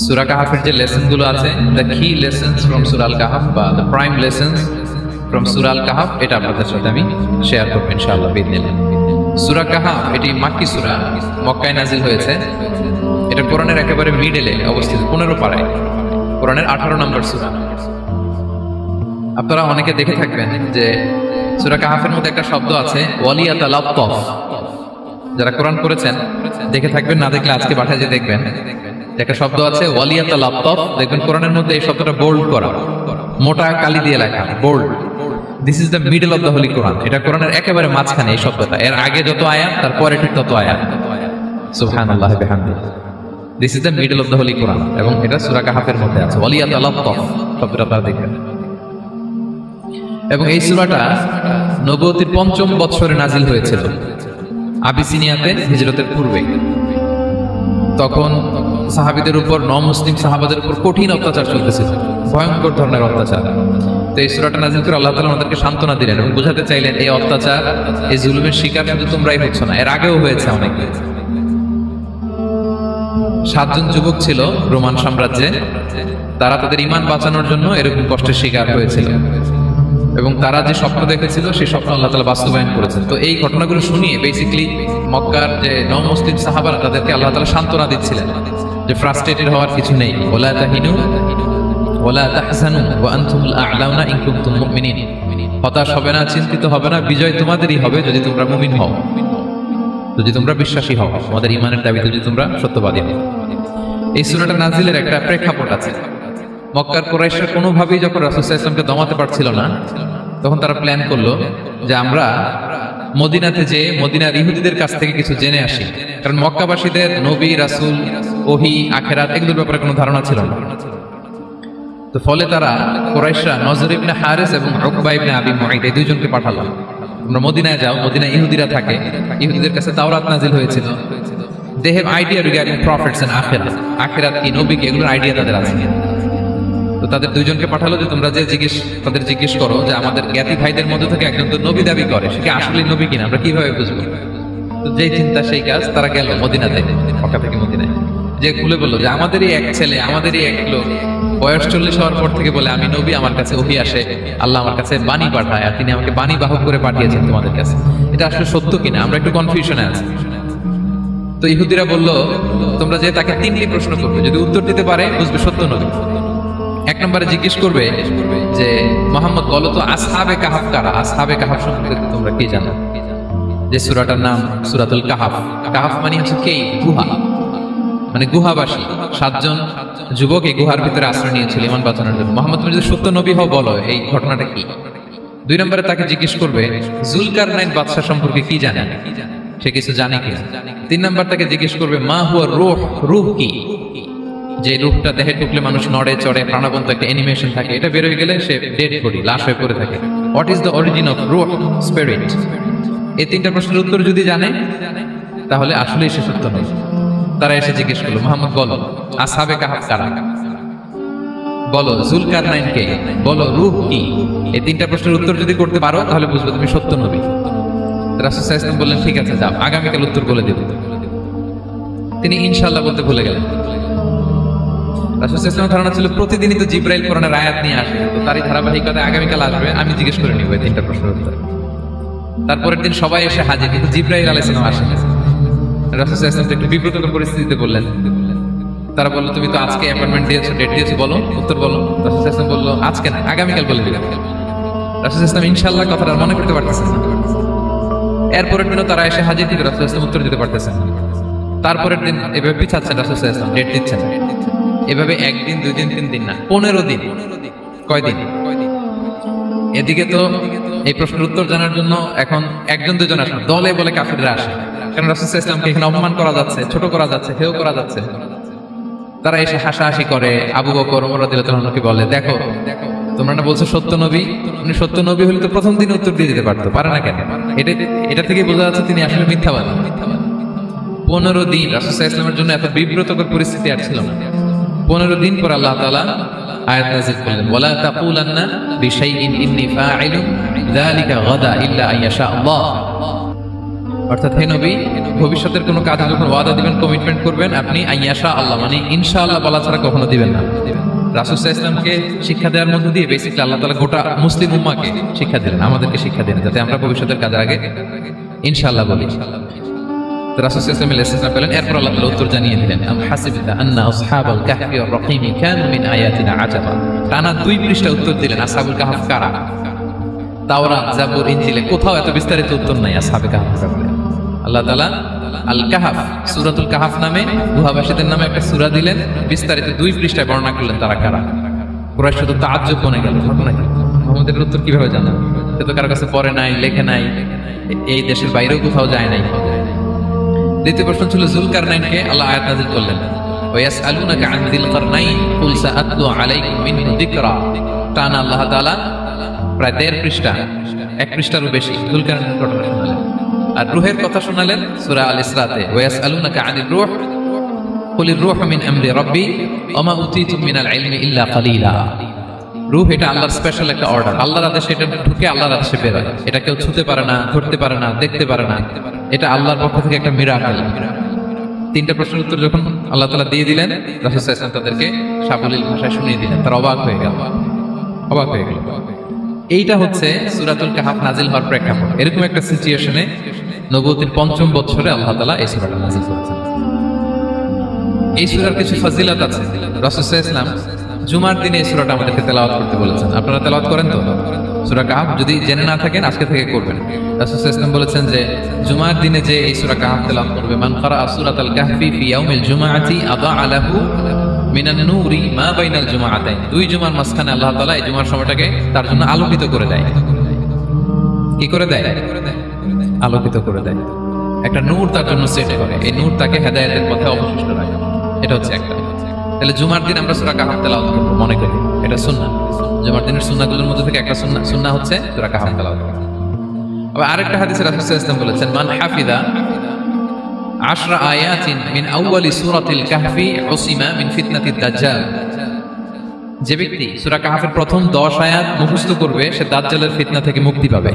সূরা কাহাফের যে লেসন গুলো আছে, দ্য কি লেসনস ফ্রম সূরা আল কাহাফ বা দ্য প্রাইম লেসনস ফ্রম সূরা আল কাহাফ, এটা আপনাদের সাথে আমি শেয়ার করব ইনশাআল্লাহ বিইذنিল্লাহ। সূরা কাহাফ এটি মাক্কি সূরা, মক্কায় নাজিল হয়েছে। এটা কোরআনের একেবারে মিডলে অবস্থিত, 15 পারায়, কোরআনের 18 নম্বর সূরা। আপনারা অনেকে দেখে থাকবেন যে সূরা কাহাফের মধ্যে একটা শব্দ আছে ওয়ালিয়াতালাত্তাফ। যারা কোরআন পড়েছেন দেখে থাকবেন, না দেখলে আজকে বাসায় যে দেখবেন একটা শব্দ আছে ওয়ালিয়াতালাত্তাফ। দেখবেন কোরআনের মধ্যে এই শব্দটা বোল্ড করা, মোটা কালি দিয়ে লেখা, bold. This is the middle of the holy Quran. এটা কোরআনের একেবারে মাঝখানে এই শব্দটা, এর আগে যত আয়াত তার পরে ঠিক তত আয়াত। সুবহানাল্লাহি বিহামদিহি। This is the middle of the holy Quran এবং এটা সূরা কাহাফের মধ্যে আছে ওয়ালিয়াতালাত্তাফ শব্দটা আপনারা দেখবেন। এবং এই সূরাটা নবুয়তির ৫ম বৎসরে নাজিল হয়েছিল, আবিসিনিয়াতে হিজরতের পূর্বে। তখন সাহাবীদের উপর, নমুসলিম সাহাবাদের উপর কঠিন অত্যাচার চলতেছিল, ভয়ঙ্কর ধরনের অত্যাচার। তো এই সূরাটা নাজিল করে আল্লাহ তাআলা আমাদেরকে সান্ত্বনা দিলেন এবং বোঝাতে চাইলেন এই অত্যাচার, এই জুলুমের শিকার শুধু তোমরাই হচ্ছ না, এর আগেও হয়েছে অনেকে। 7 জন যুবক ছিল রোমান সাম্রাজ্যে, তারা তাদের ঈমান বাঁচানোর জন্য এরকম কষ্টের শিকার হয়েছিল এবং তারা যে স্বপ্ন দেখেছিল সেই স্বপ্ন আল্লাহ তাআলা বাস্তবায়ন করেছেন। তো এই ঘটনাগুলো শুনিয়ে বেসিক্যালি মক্কার যে নন মুসলিম সাহাবারা তাদেরকে আল্লাহ তাআলা সান্ত্বনা দিচ্ছিলেন যে ফ্রাস্ট্রেটেড হওয়ার কিছু নেই। ওয়ালা তাহিনু ওয়ালা তাহজানু ওয়া আনতুমুল আ'লাউনা ইন কুনতুম মুমিনিন। হতাশ হবে না, চিন্তিত হবে না, বিজয় তোমাদেরই হবে যদি তোমরা মুমিন হও, যদি তোমরা বিশ্বাসী হও, তোমাদের ঈমানের দাবিতে যদি তোমরা সত্যবাদী হও। এই সূরাটা নাজিলের একটা প্রেক্ষাপট আছে। মক্কার কুরাইশরা কোনোভাবেই যখন রাসূল সাল্লাল্লাহু আলাইহি ওয়াসাল্লামকে দমাতে পারছিল না, তখন তারা প্ল্যান করলো যে আমরা মদিনাতে যে মদিনার ইহুদিদের কাছ থেকে কিছু জেনে আসি, কারণ মক্কাবাসীদের নবী, রাসূল, ওহী, আখিরাত এগুলোর ব্যাপারে কোনো ধারণা ছিল না। তো ফলে তারা কুরাইশরা নজর ইবনে হারিস এবং উকবা ইবনে আবি মুঈত এই দুইজনকে পাঠালো, তোমরা মদিনায় যাও, মদিনায় ইহুদিরা থাকে, ইহুদিদের কাছে তাওরাত নাজিল হয়েছিল। They have idea regarding prophets and আখিরাত, আখিরাত কি, নবী কি, এগুলোর আইডিয়া তাদের আছে। তো তাদের দুইজনকে পাঠালো যে তোমরা যে তাদের জিজ্ঞেস করো যে আমাদের জ্ঞাতি ভাইদের মধ্যে থেকে একজন তো নবী দাবি করে, সে কি আসলে নবী কিনা, আমরা কিভাবে বুঝবো? তো যেই চিন্তা সেই কাজ, তারা গেল মদিনাতে, মক্কা থেকে মদিনায়, যে খুলে বললো যে আমাদেরই এক ছেলে, আমাদেরই এক লোক বয়স 40 হওয়ার পর থেকে বলে আমি নবী, আমার কাছে ওহী আসে, আল্লাহ আমার কাছে বাণী পাঠায়, আর তিনি আমাকে বাণী বাহক করে পাঠিয়েছেন তোমাদের কাছে। এটা আসলে সত্য কিনা? আমরা একটু কনফিউশনে আছি। তো ইহুদিরা বললো তোমরা যে তাকে 3টি প্রশ্ন করবে, যদি উত্তর দিতে পারে বুঝবে সত্য নবী। 1 নম্বরে জিজ্ঞেস করবে যে মুহাম্মদ বলো তো আসহাবে কাহাফ কারা, আসহাবে কাহাফ সম্পর্কে তোমরা কি জানো? যে সূরাটার নাম সূরাতুল কাহাফ। কাহাফ মানে হচ্ছে কে, গুহা, মানে গুহাবাসী। 7 জন যুবক এই গুহার ভিতরে আশ্রয় নিয়েছিল ঈমান বাঁচানোর জন্য। মুহাম্মদ তুমি যদি সত্য নবী হও বলো এই ঘটনাটা কি। 2 নম্বরে তাকে জিজ্ঞেস করবে জুলকারনাইন বাদশা সম্পর্কে কি জানে, সে কিছু জানে কি। 3 নম্বর তাকে জিজ্ঞেস করবে মা হুয়া রূহ, রূহ কি, যে রূহটা দেহে ঢুকলে মানুষ নড়ে চড়ে, প্রাণবন্ত একটা অ্যানিমেশন থাকে, এটা বের হয়ে গেলে সে ডেড বডি, লাশ হয়ে পড়ে থাকে। What is the origin of রূহ, স্পিরিট? এই 3টা প্রশ্নের উত্তর যদি জানে তাহলে আসলেই সে সত্য নয়। তারা এসে জিজ্ঞেস করলো মুহাম্মদ বলো আসহাবে কাহাফ কারা, বলো জুলকারনাইন কে, বলো রূহ কি। এই 3টা প্রশ্নের উত্তর যদি করতে পারো তাহলে বুঝবে তুমি সত্য নবী। রাসূল সাল্লাল্লাহু আলাইহি ওয়াসাল্লাম বললেন ঠিক আছে যাও, আগামীকাল উত্তর বলে দেব। তিনি ইনশাআল্লাহ বলতে ভুলে গেলেন। রাসূল সাল্লাল্লাহু আলাইহি ওয়াসাল্লামের ধারণা ছিল প্রতিদিনই তো জিবরাইল কোরআনের আয়াত নিয়ে আসে, তো তারই ধারাবাহিকতায় আগামীকাল আসবে, আমি জিজ্ঞেস করে নিব এই 3টা প্রশ্নের উত্তর। তারপরের দিন সবাই এসে হাজির, কিন্তু জিবরাইল আলাইহিস সালাম আসেন। রাসূল সাল্লাল্লাহু আলাইহি ওয়াসাল্লাম একটু বিব্রতকর পরিস্থিতিতে বললেন। তারা বললো তুমি তো আজকে অ্যাপয়েন্টমেন্ট দিয়েছো, ডেট দিয়েছো, বলো উত্তর বলো। রাসূল সাল্লাল্লাহু আলাইহি ওয়াসাল্লাম বললো আজকে না, আগামীকাল বলে দিলাম। রাসূল ইসলাম ইনশাআল্লাহ কথাটা মনে করতে পারতেছেন না। এরপরের দিনও তারা এসে হাজির থেকে রাসূল ইসলাম উত্তর দিতে পারতেছেন না। তারপরের দিন এভাবে পিছাচ্ছেন রাসূল ইসলাম, ডেট দিচ্ছেন, এভাবে একদিন, 2 দিন, 3 দিন না, 15 দিন। কয়দিন? এদিকে তো এই প্রশ্নের উত্তর জানার জন্য এখন 1-2 জন আসে, দলে বলে কাফিররা আসে, কারণ রাসূল ইসলামকে এখানে অপমান করা যাচ্ছে, ছোট করা যাচ্ছে, হেয় করা যাচ্ছে। তারা এসে হাসাহাসি করে। আবু বকর, ওমর রাদিয়াল্লাহু আনহুকে বলে, দেখো তোমরা না বলছো সত্য নবী, উনি সত্য নবী হলে তো প্রথম দিনে উত্তর দিয়ে দিতে পারতো, পারে না কেন? এটা থেকে বোঝা যাচ্ছে তিনি আসলে মিথ্যাবাদী। 15 দিন রাসূল সাল্লাল্লাহু আলাইহি ওয়াসাল্লামের জন্য এত বিব্রতকর পরিস্থিতি আর ছিল না। 15 দিন পর আল্লাহ তাআলা আয়াত নাযিল করলেন, ওয়ালা তাকুলান্না বিশাইইন ইন্নী ফাইলুন যালিকা গাদা ইল্লা আইয়াশা আল্লাহ। অর্থাৎ হে নবী, ভবিষ্যতের কোনো কাজে যখন ওয়াদা দিবেন, কমিটমেন্ট করবেন, আপনি আইয়াশা আল্লাহ মানে ইনশাআল্লাহ বলা ছাড়া কখনো দিবেন না। রাসূল সাল্লাল্লাহু আলাইহি ওয়াসাল্লামকে শিক্ষা দেওয়ার মধ্যে দিয়ে বেসিক্যালি আল্লাহ তাআলা গোটা মুসলিম উম্মাহকে শিক্ষা দিলেন, আমাদেরকে শিক্ষা দিলেন, যাতে আমরা ভবিষ্যতের কাজের আগে ইনশাআল্লাহ বলি। রাসূল সাল্লাল্লাহু আলাইহি ওয়াসাল্লাম পেলেন। এরপর আল্লাহ তাআলা উত্তর জানিয়ে দিলেন, আম হাসিবতা আন্না আসহাবাল কাহফি ওয়ার রাকিম কানু মিন আয়াতিনা আজাবা। টানা 2 পৃষ্ঠা উত্তর দিলেন আসহাবুল কাহফ কারা। তাওরাত, জাবুর, ইনজিলে কোথাও এত বিস্তারিত উত্তর নাই আসহাবে কাহফ ব্যাপারে। আল্লাহ তাআলা আল কাহফ, সূরাতুল কাহফ নামে গুহাবাসীদের নামে একটা সূরা দিলেন, বিস্তারিত 2 পৃষ্ঠায় বর্ণনা করলেন তারা কারা। কুরাইশ শুধু তাআজ্জুব বনে গেল, ঘটনা কি? মুহাম্মদের উত্তর কিভাবে জানা? সে তো কারো কাছে পড়ে নাই, লেখে নাই, এই দেশের বাইরেও কোথাও যায় নাই। দ্বিতীয় প্রশ্ন ছিল যুলকারনাইনকে আল্লাহ আয়াত নাযিল করলেন, ওয়ায়াসআলুনাকা আন যিল কারনাইন কুল সাআতলু আলাইকুম মিনহু যিকরা। টানা আল্লাহ তাআলা প্রায় 1.5 পৃষ্ঠা, 1 পৃষ্ঠারও বেশি যুলকারনাইনের ঘটনা শোনালেন। আর রূহের কথা শোনালেন সূরা আল ইসরাতে, ওয়ায়াসআলুনাকা আনির রূহ কুলির রূহু মিন আমরি রাব্বি ওয়া মা উতীতুম মিনাল ইলমি ইল্লা কালিলা। রূহ এটা আল্লাহর স্পেশাল একটা অর্ডার, আল্লাহর আদেশে এটা ঢুকে আল্লাহর আদেশে বের হয়, এটা কেউ ছুঁতে পারে না, ধরতে পারে না, দেখতে পারে না, এটা আল্লাহর পক্ষ থেকে একটা মিরাকেল। 3টা প্রশ্নের উত্তর যখন আল্লাহ তাআলা দিয়ে দিলেন, রাসূল সাল্লাল্লাহু আলাইহি ওয়াসাল্লাম তাদেরকে সাবলীল ভাষায় শুনিয়ে দিলেন, তারা অবাক হয়ে গেল। এইটা হচ্ছে সূরাতুল কাহফ নাজিল হওয়ার প্রেক্ষাপট। এরকম একটা সিচুয়েশনে নবুয়তের 5ম বছরে আল্লাহ তাআলা এই সূরাটা নাজিল করেছেন। এই সূরার কিছু ফজিলত আছে। রাসূল সাল্লাল্লাহু আলাইহি ওয়াসাল্লাম জুমার দিনে এই সূরাটা আমাদেরকে তেলাওয়াত করতে বলেছেন। আপনারা তেলাওয়াত করেন তো? সূরা কাহফ যদি জেনে না থাকেন আজকে থেকে করবেন। রাসূল সাল্লাল্লাহু আলাইহি ওয়াসাল্লাম বলেছেন যে জুমার দিনে যে এই সূরা কাহফ তেলাওয়াত করবে, মান ক্বারা সূরাতাল কাহফি ফি ইয়াউমিল জুমআতি আদাআ লাহু মিনান নূরি মা বাইনাল জুমআতাইন। 2 জুমার মাঝখানে আল্লাহ তাআলা এই জুমার সময়টাকে তার জন্য আলোকিত করে দেয়। কি করে দেয়? আলোকিত করে দেয়। একটা নূর তার জন্য সেট করে, এই নূর তাকে হেদায়েতের পথে অবশিষ্ট রাখে। এটা হচ্ছে একটা। তাহলে জুমার দিন আমরা সূরা কাহফ তেলাওয়াত করব, মনে করি এটা সুন্নাহ। জুমার দিনের সুন্নাহগুলোর মধ্যে থেকে একটা সুন্নাহ হচ্ছে সূরা কাহফ তেলাওয়াত করা। আবার আরেকটা হাদিসে রাসূল সাল্লাল্লাহু আলাইহি ওয়াসাল্লাম বলেছেন, মান হাফিযা 10 আয়াতিন মিন আউয়ালি সূরাতিল কাহফি উসিমা মিন ফিতনাতিদ দাজ্জাল। যে ব্যক্তি সূরা কাহফের প্রথম 10 আয়াত মুখস্থ করবে সে দাজ্জালের ফিতনা থেকে মুক্তি পাবে।